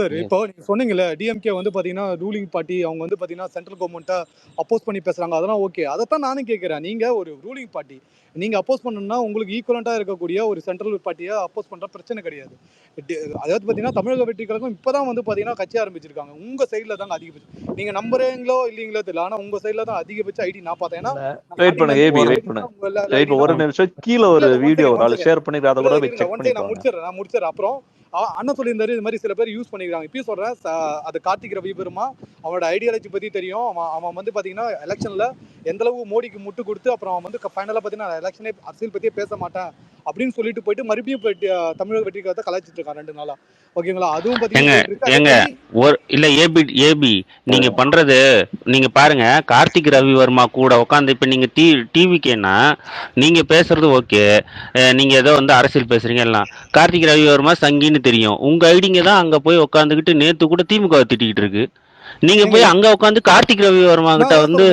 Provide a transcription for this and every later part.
Sir இப்போ நீங்க சொன்னீங்கல்ல டிஎம்கே வந்து பாத்தீங்கன்னா ரூலிங் பார்ட்டி, அவங்க வந்து பாத்தீங்கன்னா சென்ட்ரல் கவர்மெண்ட்டை அப்போஸ் பண்ணி பேசுறாங்க, அதெல்லாம் ஓகே. அதைத்தான் நானும் கேட்கிறேன். நீங்க ஒரு ரூலிங் பார்ட்டி, நீங்க அப்போஸ் பண்ணணும்னா உங்களுக்கு ஈக்குவலண்டா இருக்கக்கூடிய ஒரு சென்ட்ரல் பார்ட்டியை அப்போஸ் பண்ற பிரச்சனை கிடையாது. அதாவது பாத்தீங்கன்னா தமிழக வெற்றி கழகம் இப்பதான் வந்து பாத்தீங்கன்னா கட்சி ஆரம்பிச்சிருக்காங்க. உங்க சைட்ல தாங்க அதிகபட்சம். நீங்க நம்புறீங்களோ இல்லீங்களோ தெரியல, ஆனா உங்க சைட்ல தான் அதிகபட்ச ஐடி நான் பார்த்தேன். ஏன்னா வெயிட் பண்ணுங்க ஏபி, வெயிட் பண்ணுங்க ஒரு நிமிஷம். கீழே ஒரு வீடியோ ஒரு ஆள் ஷேர் பண்ணி அதை கூட செக் பண்ணி நான் முடிச்சிடுறேன். அப்புறம் அண்ணன் சொல்லியிருந்தாரு இது மாதிரி சில பேர் யூஸ் பண்ணிக்கிறாங்க. இப்பயும் சொல்றேன், அது கார்த்திக் ரவி பெருமா அவனோட ஐடியாலஜி பத்தி தெரியும். அவன் வந்து பாத்தீங்கன்னா எலெக்ஷன்ல எந்த அளவு மோடிக்கு முட்டு கொடுத்து அப்புறம் அவன் வந்து ஃபைனலா பாத்தீங்கன்னா எலெக்ஷனே அரசியல் பத்தியே பேச மாட்டேன் அப்படின்னு சொல்லிட்டு போயிட்டு மறுபடியும் தமிழக வெற்றி கழகத்தை கலாய்ச்சிட்டு இருக்கான் 2 நாளா. ஓகேங்களா? அதுவும் பாத்தீங்கன்னா இல்ல ஏபி நீங்க பண்றது, நீங்க பாருங்க, கார்த்திக் ரவி வர்மா கூட உட்காந்து இப்ப நீங்க டிவிக்கேன்னா நீங்க பேசுறது ஓகே, நீங்க ஏதோ வந்து அரசியல் பேசுறீங்க எல்லாம். கார்த்திக் ரவி வர்மா சங்கின்னு தெரியும். உங்க ஐடிங்க தான் அங்க போய் உட்காந்துக்கிட்டு நேத்து கூட திமுக திட்டிக்கிட்டு இருக்கு. நீங்க போய் அங்க உட்காந்து கார்த்திக் ரவி வர்மா கிட்ட வந்து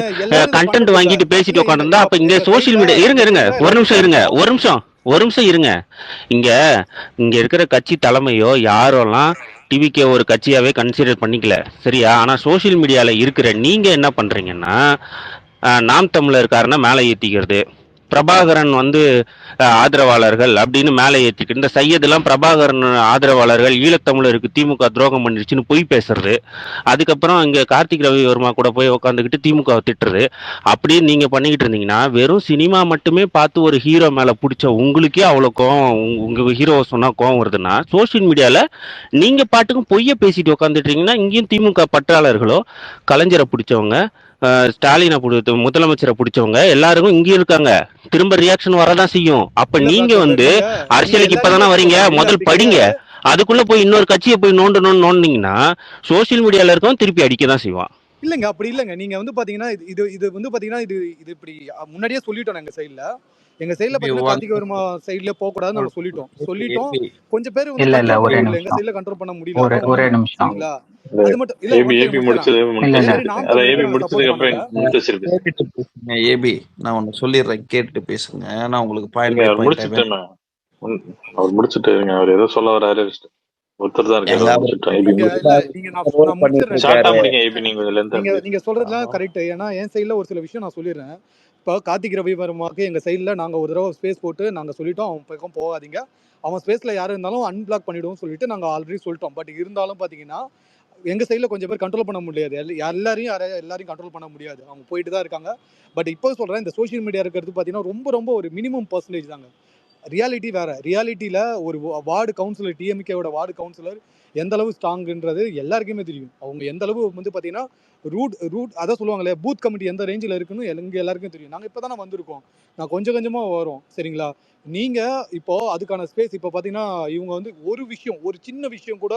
கண்டென்ட் வாங்கிட்டு பேசிட்டு உட்காந்துருந்தா அப்ப இங்க சோசியல் மீடியா இருங்க ஒரு நிமிஷம் இருங்க. இங்க இருக்கிற கட்சி தலைமையோ யாரெல்லாம் டிவிக்கே ஒரு கட்சியாவே கன்சிடர் பண்ணிக்கல, சரியா? ஆனா சோசியல் மீடியால இருக்கிற நீங்க என்ன பண்றீங்கன்னா, நாம் தமிழர்காரனை மேலே ஏத்திக்கிறது, பிரபாகரன் வந்து ஆதரவாளர்கள் அப்படின்னு மேலே ஏற்றிட்டு, இந்த சையதெல்லாம் பிரபாகரன் ஆதரவாளர்கள், ஈழத்தமிழருக்கு திமுக துரோகம் பண்ணிருச்சுன்னு பொய் பேசுறது, அதுக்கப்புறம் இங்க கார்த்திக் ரவி வர்மா கூட போய் உட்காந்துக்கிட்டு திமுக திட்டுறது, அப்படின்னு நீங்க பண்ணிக்கிட்டு இருந்தீங்கன்னா வெறும் சினிமா மட்டுமே பார்த்து ஒரு ஹீரோ மேல பிடிச்ச உங்களுக்கே அவ்வளோ கோவம், உங்க ஹீரோவை சொன்னா கோவம் வருதுன்னா, சோசியல் மீடியால நீங்க பாட்டுக்கும் பொய்ய பேசிட்டு உட்காந்துட்டீங்கன்னா இங்கேயும் திமுக பற்றாளர்களோ கலைஞரை பிடிச்சவங்க, ஸ்டாலினை முதலமைச்சரை பிடிச்சவங்க எல்லாருக்கும் இங்க இருக்காங்க, திரும்ப ரியாக்ஷன் வரதான் செய்யும். அப்ப நீங்க வந்து அரசியலுக்கு இப்பதானே வரீங்க, முதல் படிங்க. அதுக்குள்ள போய் இன்னொரு கட்சியை போய் நோண்டினீங்கன்னா சோசியல் மீடியால இருக்கவும் திருப்பி அடிக்கதான் செய்வான். இல்லங்க, அப்படி இல்லங்க. நீங்க வந்து பாத்தீங்கன்னா இது வந்து பாத்தீங்கன்னா இது இப்படி முன்னாடியே சொல்லிட்டோம். எங்க சைடுல பாத்தீங்கன்னா கார்த்திக் வர்மா சைடுல போக கூடாதுன்னு நாங்க சொல்லிட்டோம். கொஞ்சம் பேர் வந்து எங்க சைடுல கண்ட்ரோல் பண்ண முடியல. ஒரே நிமிஷம். அது மட்டும் இல்ல. ஏபி நான் ஒன்னு சொல்லிடுறேன், கேட்டு பேசுங்க. நான் உங்களுக்கு பாயிண்ட் அவர் முடிச்சுட்டு அவர் ஏதோ சொல்ல வராரு. ஒருத்தர் தான் நீங்க சொல்றதுலாம் கரெக்ட். ஏன்னா என் சைடுல ஒரு சில விஷயம் நான் சொல்லிடுறேன். இப்போ கார்த்திக் ரவி வர்மாக்கு எங்க சைடுல நாங்க ஒரு தடவை ஸ்பேஸ் போட்டு நாங்க சொல்லிட்டோம், அவன் பக்கம் போகாதீங்க, அவன் ஸ்பேஸ்ல யாரும் இருந்தாலும் அன்பிளாக் பண்ணிடுவோம் சொல்லிட்டு நாங்க ஆல்ரெடி சொல்லிட்டோம். பட் இருந்தாலும் பாத்தீங்கன்னா எங்க சைடுல கொஞ்சம் பேர் கண்ட்ரோல் பண்ண முடியாது. எல்லாரையும் கண்ட்ரோல் பண்ண முடியாது. அவங்க போயிட்டு தான் இருக்காங்க. பட் இப்போ சொல்றேன், இந்த சோசியல் மீடியா இருக்கிறது பாத்தீங்கன்னா ரொம்ப ஒரு மினிமம் பர்சன்டேஜ் தாங்க. ரியாலிட்டி வேற. ரியாலிட்டியில ஒரு வார்டு கவுன்சிலர், டிஎம்கேவோட வார்டு கவுன்சிலர் எந்த அளவு ஸ்ட்ராங்ன்றது எல்லாருக்குமே தெரியும். அவங்க எந்த அளவு வந்து பாத்தீங்கன்னா ரூட் அதான் சொல்லுவாங்களே, பூத் கமிட்டி எந்த ரேஞ்சில் இருக்குன்னு எங்க எல்லாருக்கும் தெரியும். நாங்க இப்பதானே வந்திருக்கோம், நான் கொஞ்சமா வரோம், சரிங்களா? நீங்க இப்போ அதுக்கான ஸ்பேஸ் இப்போ பாத்தீங்கன்னா இவங்க வந்து ஒரு சின்ன விஷயம் கூட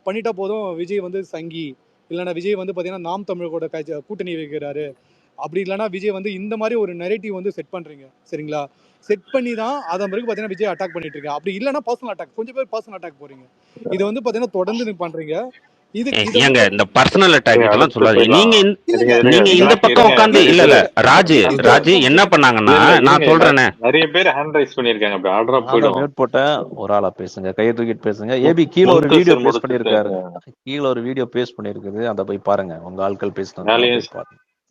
பண்ணிட்டா போதும், விஜய் வந்து சங்கி, இல்லைன்னா விஜய் வந்து பாத்தீங்கன்னா நாம் தமிழரோட கூட்டணி வைக்கிறாரு, அப்படி இல்லைன்னா விஜய் வந்து இந்த மாதிரி ஒரு நெரேட்டிவ் வந்து செட் பண்றீங்க, சரிங்களா? செட் பண்ணி தான் அதன் பிறகு பாத்தீங்கன்னா விஜய் அட்டாக் பண்ணிட்டு இருக்கேன். அப்படி இல்லைன்னா பர்சனல் அட்டாக், கொஞ்சம் பேர் பர்சனல் அட்டாக் போறீங்க. இது வந்து பாத்தீங்கன்னா தொடர்ந்து பண்றீங்க. ஏங்க இந்த பர்சனல் அட்டாக் இதெல்லாம் சொல்லாதீங்க. நீங்க இந்த பக்கம் உட்கார்ந்து இல்ல ராஜ் என்ன பண்ணாங்கன்னா, நான் சொல்றேனே, நிறைய பேர் ஹேண்ட் ரைஸ் பண்ணிருக்காங்க. அப்படி ஆர்டரா போய்டும். மியூட் போட்ட ஒரு ஆளா பேசுங்க, கையை தூக்கிட்டு பேசுங்க. ஏபி கீழ ஒரு வீடியோ போஸ்ட் பண்ணிருக்காரு, கீழ ஒரு வீடியோ பேஸ்ட் பண்ணிருக்குது, அத போய் பாருங்க. உங்க ஆட்கள் பேசுனாங்க,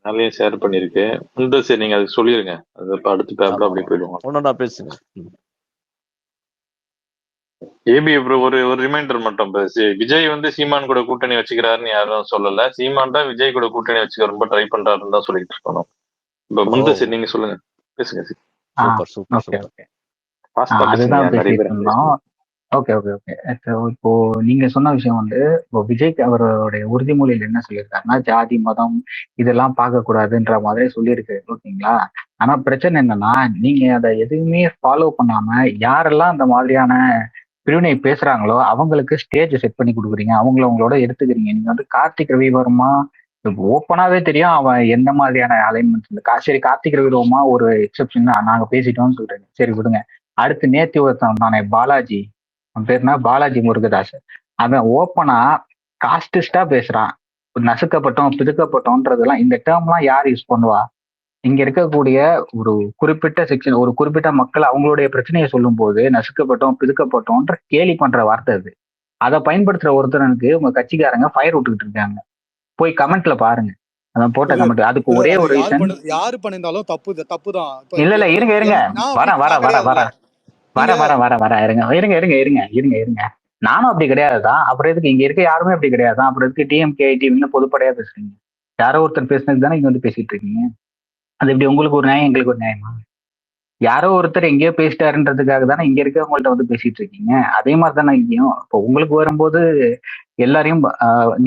நாளையும் ஷேர் பண்ணிருக்கேன். சரி, நீங்க அதுக்கு சொல்லிருங்க. அது அடுத்த பேப்பர் அப்படி போயிடுவோம். ஒண்ணா பேசுங்க. ஏபி ஒரு ரிமைண்டர் மட்டும், விஜய் வந்து சீமான் கூட கூட்டணி வச்சுக்கிறாருன்னு யாரும் சொல்லல. சீமான் தான் விஜய் கூட கூட்டணி வச்சுக்க ரொம்ப ட்ரை பண்றாருன்னு தான் சொல்லிட்டு இருக்கணும். இப்ப சரி, நீங்க சொல்லுங்க, பேசுங்க. ஓகே. இப்போ நீங்க சொன்ன விஷயம் வந்து, இப்போ விஜய்க்கு அவருடைய உறுதிமொழியில் என்ன சொல்லியிருக்காருன்னா, ஜாதி மதம் இதெல்லாம் பார்க்க கூடாதுன்ற மாதிரி சொல்லியிருக்கு, ஓகேங்களா? ஆனா பிரச்சனை என்னன்னா, நீங்க அதை எதுவுமே ஃபாலோ பண்ணாம யாரெல்லாம் அந்த மாதிரியான பிரிவினை பேசுறாங்களோ அவங்களுக்கு ஸ்டேஜ் செட் பண்ணி கொடுக்குறீங்க, அவங்களோட எடுத்துக்கிறீங்க. நீங்க வந்து கார்த்திக் ரவி வர்மா ஓப்பனாவே தெரியும் அவன் எந்த மாதிரியான அலைன்மெண்ட்ஸ். சரி, கார்த்திக் ரவி வர்மா ஒரு எக்ஸெப்ஷன் தான், நாங்க பேசிட்டோம்னு சொல்றேன், சரி விடுங்க. அடுத்து நேத்தி ஒருத்தன் தானே பாலாஜி, பேருனா பாலாஜி முருகதாஸ், அவன் ஓப்பனா காஸ்டிஸ்டா பேசுறான். நசுக்கப்பட்டோம் பிதுக்கப்பட்டோன்றதெல்லாம், இந்த டேர்ம்லாம் யார் யூஸ் பண்ணுவா? இங்க இருக்கக்கூடிய ஒரு குறிப்பிட்ட செக்ஷன், ஒரு குறிப்பிட்ட மக்கள் அவங்களுடைய பிரச்சனையை சொல்லும் போது நசுக்கப்பட்டோம் பிதுக்கப்பட்டோம்ன்ற கேலி பண்ற வார்த்தை அது. அதை பயன்படுத்துற ஒருத்தனுக்கு உங்க கட்சிக்காரங்க ஃபயர் விட்டுக்கிட்டு இருக்காங்க. போய் கமெண்ட்ல பாருங்க, அதான் போட்ட கமெண்ட். அதுக்கு ஒரே அது ஒரு ரீசன். யாரு பண்ணிருந்தாலும் தப்பு தான். இல்ல இல்ல, இருங்க இருங்க, நான் வர வர நான் வர வர கிடையாதுல்ல. வர நீங்க வர வர வர இருங்க இருங்க இருங்க இருங்க இருங்க இருங்க. நானும் அப்படி கிடையாதுதான். அப்புறம் எதுக்கு இங்க இருக்க யாருமே அப்படி கிடையாதுதான். அப்புறம் எதுக்கு டிஎம்கே ஐடிவின்னு பொதுப்படையா பேசுறீங்க? யாரோ ஒருத்தர் பேசுனது தானே இங்க வந்து பேசிட்டு இருக்கீங்க. அது எப்படி உங்களுக்கு ஒரு நியாயம் எங்களுக்கு ஒரு நியாயமா? யாரோ ஒருத்தர் எங்கேயோ பேசிட்டாருன்றதுக்காக தானே இங்க இருக்கவங்கள்ட்ட வந்து பேசிட்டு இருக்கீங்க. அதே மாதிரி தானே இங்கேயும். இப்போ உங்களுக்கு வரும்போது எல்லாரையும்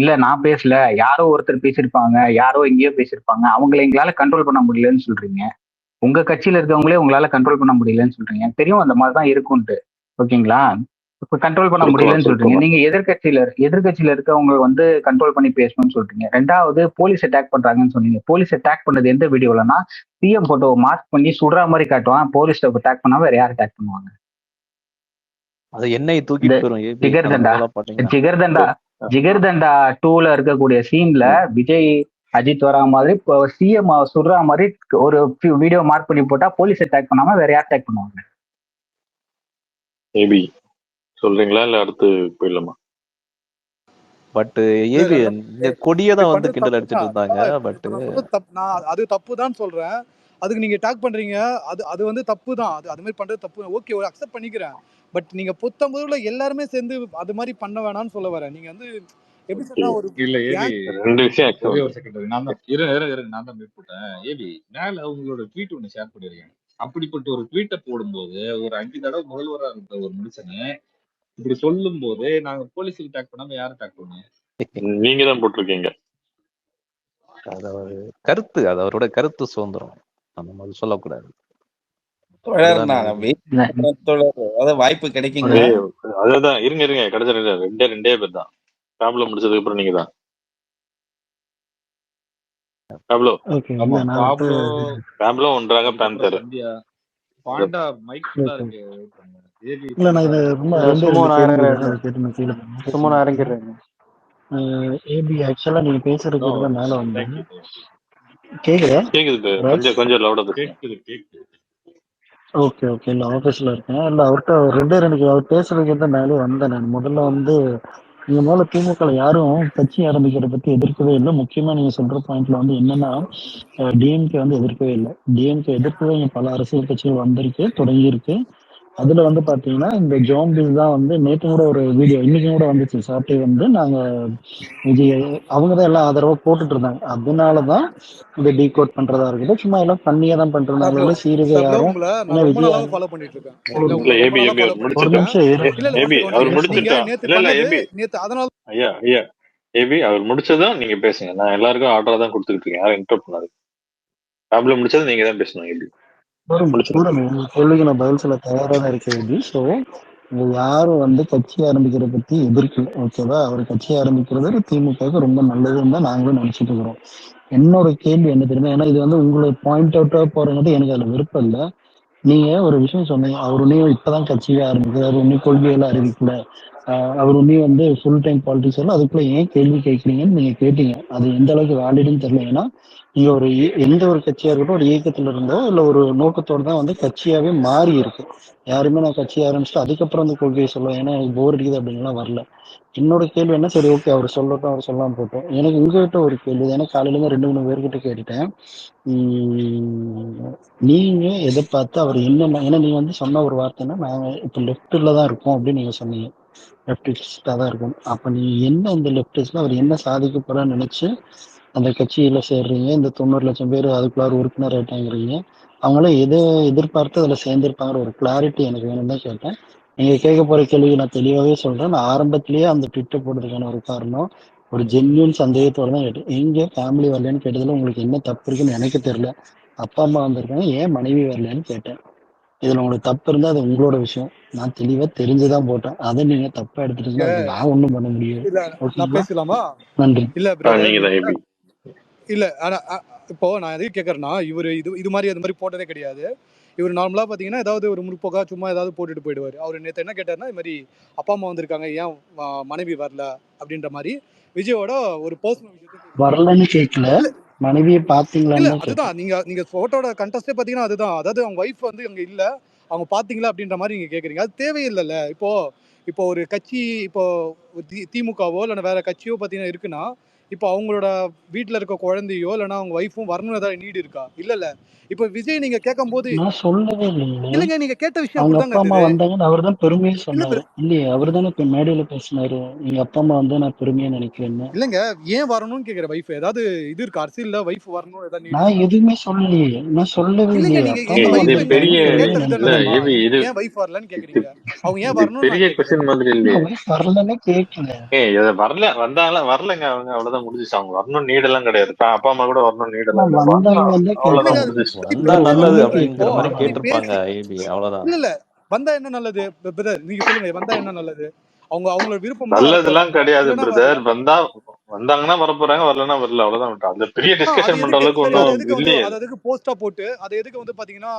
இல்ல நான் பேசல, யாரோ ஒருத்தர் பேசியிருப்பாங்க, யாரோ எங்கேயோ பேசியிருப்பாங்க, அவங்களை எங்களால கண்ட்ரோல் பண்ண முடியலன்னு சொல்றீங்க. உங்க கட்சியில இருக்கவங்களே உங்களால கண்ட்ரோல் பண்ண முடியலன்னு சொல்றீங்க. தெரியும் அந்த மாதிரி தான் இருக்கும்ட்டு. ஓகேங்களா? இப்ப கண்ட்ரோல் பண்ண முடியலன்னு சொல்றீங்க. நீங்க எதிர்கட்சியில இருக்கவங்க வந்து கண்ட்ரோல் பண்ணி பேசணும்னு சொல்றீங்க. ரெண்டாவது போலீஸ் அட்டாக் பண்றாங்கன்னு சொன்னீங்க. போலீஸ் அட்டாக் பண்ணது எந்த வீடியோலன்னா, பிஎம் போட்டோ மார்க் பண்ணி சுடுற மாதிரி காட்டுவான். போலீஸ் அட்டாக் பண்ணா வேற யார் அட்டாக் பண்ணுவாங்க? அது என்னை தூக்கிட்டு இந்த போயிரும் ஏபி ஜிகர்தண்டா பாத்தீங்கன்னா. ஜிகர்தண்டா ஜிகர்தண்டா 2ல இருக்கக்கூடிய சீன்ல விஜய் அஜித் வரா மாதிரி சிஎம் சுடுற மாதிரி ஒரு வீடியோ மார்க் பண்ணி போட்டா போலீஸ் அட்டாக் பண்ணாம வேற யார் அட்டாக் பண்ணுவாங்க? ஏபி சொல்றீங்களா இல்ல அடுத்து போயிடலாமா? பட் ஏபி இந்த கொடியதான் வந்து கிண்டல் அடிச்சிட்டு இருந்தாங்க. பட் நான் அது தப்பு தான் சொல்றேன். அதுக்கு நீங்க டாக் பண்றீங்க. அது வந்து தப்பு தான். அது மாதிரி பண்றது தப்பு. ஓகே, அக்செப்ட் பண்ணிக்கிறேன். பட் நீங்க பொத்தம்பதுல எல்லாருமே சேர்ந்து அது மாதிரி பண்ண வேணாம்னு சொல்ல வரேன். நீங்க வந்து எப்படி சொன்னா ஒரு இல்ல ஏபி, ரெண்டு விஷயம் ஒரே ஒரு செகண்ட். நான் தான் நான் தான் மியூட் போட்டேன். ஏபி மேல உங்களோட ட்வீட் ஒண்ணு ஷேர் பண்ணிருக்கேன். அப்படிப்பட்ட ஒரு ட்வீட்டை போடும்போது ஒரு 5 தடவை முதல்வரா இருந்த ஒரு மனுஷனை இப்படி சொல்லும் போது நாங்க போலீஸுக்கு டாக் பண்ணாம யாரும் டாக் பண்ணுவோம்? நீங்க தான் போட்டிருக்கீங்க. அது கருத்து, அது அவரோட கருத்து சுதந்திரம். அந்த மாதிரி சொல்லக்கூடாது. வாய்ப்பு கிடைக்குங்க. அதான் இருங்க கிடைச்ச ரெண்டே பேர் தான். ஃபேமிலி முடிச்சதுக்கு அப்புறம் நீங்க தான். ஃபேமிலோ ஒன்றாக பேந்தர். பாண்டா மைக் ஃபுல்லா இருக்கு. இல்ல நான் இது ரொம்ப சும்மா இறங்கிடுறேன். ஏபி ஆக்சுவலா நீங்க பேசுறது மேல வந்து கேக்குதா? கேக்குது, கொஞ்சம் லவுடா கேக்குது. Okay okay. இல்ல ஆபீஸ்ல இருக்கேன். இல்ல அவர்கிட்ட ரெண்டு அவர் பேசுறதுக்கு வந்து மேலே வந்தேன். நான் முதல்ல வந்து நீங்க முதல்ல திமுக யாரும் கட்சி ஆரம்பிக்கிறத பத்தி எதிர்க்கவே இல்லை. முக்கியமா நீங்க சொல்ற பாயிண்ட்ல வந்து என்னன்னா டிஎம்கே வந்து எதிர்க்கவே இல்லை. டிஎம்கே எதிர்க்கவே இங்க பல அரசியல் கட்சிகள் வந்திருக்கு, தொடங்கி இருக்கு. அதுல வந்து பாத்தீங்கன்னா இந்த ஜோம்பிஸ் தான் வந்து நேற்று கூட ஒரு வீடியோ இன்னைக்கு கூட வந்துச்சு. சாப்பிட்டு வந்து நாங்க விஜய் அவங்கதான் எல்லாம் ஆதரவா போட்டுட்டு இருந்தாங்க. அதனாலதான் இந்த டீ கோட் பண்றதா இருக்கட்டும், சும்மா எல்லாம் பண்ணியா தான் பண்றதுனால சீரியஸா யாரும் விஜய் ஃபாலோ பண்ணிட்டு இருக்கேன். ஒரு நிமிஷம் அவர் முடிச்சதும் நீங்க பேசுங்க. நான் எல்லாருக்கும் ஆர்டரா தான் கொடுத்துட்டு இருக்கேன். யாரும் இன்டர்ப்ட் பண்ணாது. ஃபேமிலி முடிச்சது நீங்க தான் பேசணும். ஏபி கேள்விக்கு நான் பதில் சொல்ல தயாரா தான் இருக்கேன். ஸோ யாரும் வந்து கட்சி ஆரம்பிக்கிறத பத்தி எதிர்க்கல. ஓகேவா? அவர் கட்சி ஆரம்பிக்கிறது திமுகவுக்கு ரொம்ப நல்லதுன்னு தான் நாங்களும் நினைச்சிட்டு இருக்கிறோம். என்னோட கேள்வி என்ன தெரியுமா, ஏன்னா இது வந்து உங்களை பாயிண்ட் அவுட்டா போறது எனக்கு அதுல விருப்பம் இல்லை. நீங்க ஒரு விஷயம் சொன்னீங்க, அவர் உன்னையும் இப்பதான் கட்சியே ஆரம்பிக்கிறார், அவர் உன்னையும் கொள்கையெல்லாம் அறிவிக்கல, அவர் உன்னையும் வந்து ஃபுல் டைம் பாலிடிக்ஸ் எல்லாம் அதுக்குள்ள ஏன் கேள்வி கேட்குறீங்கன்னு நீங்க கேட்டீங்க. அது எந்த அளவுக்கு வேலிடுன்னு தெரியல. ஏன்னா நீங்க ஒரு எந்த ஒரு கட்சியா இருக்கட்டும் ஒரு இயக்கத்துல இருந்தோ இல்ல ஒரு நோக்கத்தோடு தான் வந்து கட்சியாவே மாறி இருக்கு. யாருமே நான் கட்சி ஆரம்பிச்சுட்டு அதுக்கப்புறம் அந்த கொள்கையை சொல்லுவேன் ஏன்னா எனக்கு போர் அடிக்குது அப்படின்லாம் வரல. என்னோட கேள்வி என்ன, சரி ஓகே அவர் சொல்லட்டும், அவர் சொல்லாம போட்டோம். எனக்கு உங்ககிட்ட ஒரு கேள்வி, ஏன்னா காலையில இருந்து 2-3 பேர்கிட்ட கேட்டுட்டேன். நீங்க எதை பார்த்து அவர் என்ன, ஏன்னா நீங்க வந்து சொன்ன ஒரு வார்த்தைன்னா நாங்க இப்ப லெப்ட்ல தான் இருக்கோம் அப்படின்னு நீங்க சொன்னீங்க. லெப்டிஸ்டா தான் இருக்கும். அப்ப நீங்க என்ன இந்த லெப்டிஸ்ட்ல அவர் என்ன சாதிக்க போறான்னு நினைச்சு அந்த கட்சியில சேர்றீங்க? இந்த 90 லட்சம் பேர் அதுக்குள்ளார உறுப்பினர் ஆயிட்டாங்கிறீங்க. அவங்களாம் எதை எதிர்பார்த்து அதுல சேர்ந்திருப்பாங்கிற ஒரு கிளாரிட்டி எனக்கு வேணும் தான் கேட்டேன். நீங்க கேட்க போற கேள்வி நான் தெளிவாவே சொல்றேன். நான் ஆரம்பத்திலேயே அந்த ட்விட்டர் போடுறதுக்கான ஒரு காரணம் ஒரு ஜென்யூன் சந்தேகத்தோட தான் கேட்டேன். எங்க ஃபேமிலி வரலன்னு கேட்டதுல உங்களுக்கு என்ன தப்பு இருக்குன்னு எனக்கு தெரியல. அப்பா அம்மா வந்திருக்காங்க, ஏன் மனைவி வரலன்னு கேட்டேன். இதுல உங்களுக்கு தப்பு இருந்தா அது உங்களோட விஷயம். நான் தெளிவா தெரிஞ்சுதான் போட்டேன். அதை நீங்க தப்பா எடுத்துட்டீங்கன்னா நான் ஒண்ணும் பண்ண முடியாது. பேசலாமா? நன்றி. இல்ல இப்போ நான் எதுக்கு கேட்கறேன்னா, இவரு இது மாதிரி அது மாதிரி போட்டதே கிடையாது. இவர் நார்மலா பாத்தீங்கன்னா ஏதாவது ஒரு முற்போக்கா சும்மா ஏதாவது போட்டுட்டு போயிடுவாரு. அவர் நேற்று என்ன கேட்டாருன்னா, இது மாதிரி அப்பா அம்மா வந்திருக்காங்க, ஏன் மனைவி வரல அப்படின்ற மாதிரி விஜயோட ஒரு பர்சனல் விஷயத்துக்கு வரலன்னு கேட்கல, மனைவியை பாத்தீங்களா? அதுதான் நீங்க போட்டோட கண்டஸ்டே பாத்தீங்கன்னா அதுதான். அதாவது அவங்க ஒய்ஃப் வந்து அங்க இல்ல, அவங்க பாத்தீங்களா அப்படின்ற மாதிரி நீங்க கேக்குறீங்க. அது தேவையில்லைல்ல. இப்போ இப்போ ஒரு கட்சி இப்போ திமுகவோ இல்லைன்னா வேற கட்சியோ பார்த்தீங்கன்னா இருக்குன்னா இப்போ அவங்களோட வீட்டில் இருக்க குழந்தையோ இல்லைன்னா அவங்க ஒய்ஃபும் வரணும்னு ஏதாவது நீடு இருக்கா? இல்லைல்ல. இப்போ விஜய் நீங்க கேட்கும்போது நான் சொல்லவே இல்லைங்க. இல்லைங்க, நீங்க கேட்ட விஷயம் அவங்க அப்படிதாங்க அப்பா அம்மா இருந்தது. வந்தாங்கன்னு அவர் தான் பெருமையா இல்ல சொன்னாரு. இல்லையே, அவர் தானே இப்ப மேடையில பேசினாரு. எங்க அப்பா அம்மா வந்து நான் பெருமையா நினைக்கிறேன்னு. இல்லைங்க, ஏன் வரணும்னு கேட்குற வைஃப் ஏதாவது இது இருக்கா? அரசியல்ல வைஃப் வரணும் ஏதாவது நீடு நான் இருக்கா? எதுவுமே சொல்லலையே. நான் சொல்லவே இல்லைங்க, இல்லையே. நீங்க அப்பா எங்க அம்மா இது வைஃப் வந்து பெரிய நான் பெருமையா கேட்ட விதம் இல்ல என்ன நினைக்கிறேன். தெரியுமா? இது ஏன் வைஃப் வரலன்னு கேக்குறீங்க? அவங்க ஏன் இது வரணும்னு பெரிய நான் கேட்கிறேன். கொஸ்டின் மாதிரி இல்லையே. வைஃப் வரலன்னு கேட்கல. இது வரலங்க அவங்க, அவ்வளவுதான் முடிஞ்சிச்சு. அவங்க வரணும் நீடெல்லாம் கிடையாது. அப்பா அம்மா கூட வரணும் நீடெல்லாம் ஆனா இல்ல. வந்தாங்கன்னு தான் அவ்வளவுதான் இல்லைங்க, கேட்கிறேன். முடிஞ்சிச்சு. இப்ப வந்தா இப்ப நல்லது வரலன்னு இப்போ அப்படிங்கிற மாதிரி கேட்கிறேன். அப்படி கேட்டிருப்பாங்க பேசி ஏபி, அவ்வளவுதான். இல்ல வந்தா என்ன நல்லது? பிரதர் நீங்க சொல்லுங்க, வந்தா என்ன நல்லது? அவங்களோட விருப்பமா வர நல்லதெல்லாம் போறாங்க, கிடையாது இல்லைன்னா வரல. பிரதர். வந்தாங்கன்னா வர போறாங்க, வரலன்னா வரல, அவ்வளவுதான் விட்டா. அந்த பெரிய அது டிஸ்கஷன் பண்ற எதுக்கு அளவுக்கு சரி? அது ஒன்றும் எதுக்கு வந்து இல்லையே. அது எதுக்கு போஸ்டா போட்டு அது எதுக்கு வந்து பாத்தீங்கன்னா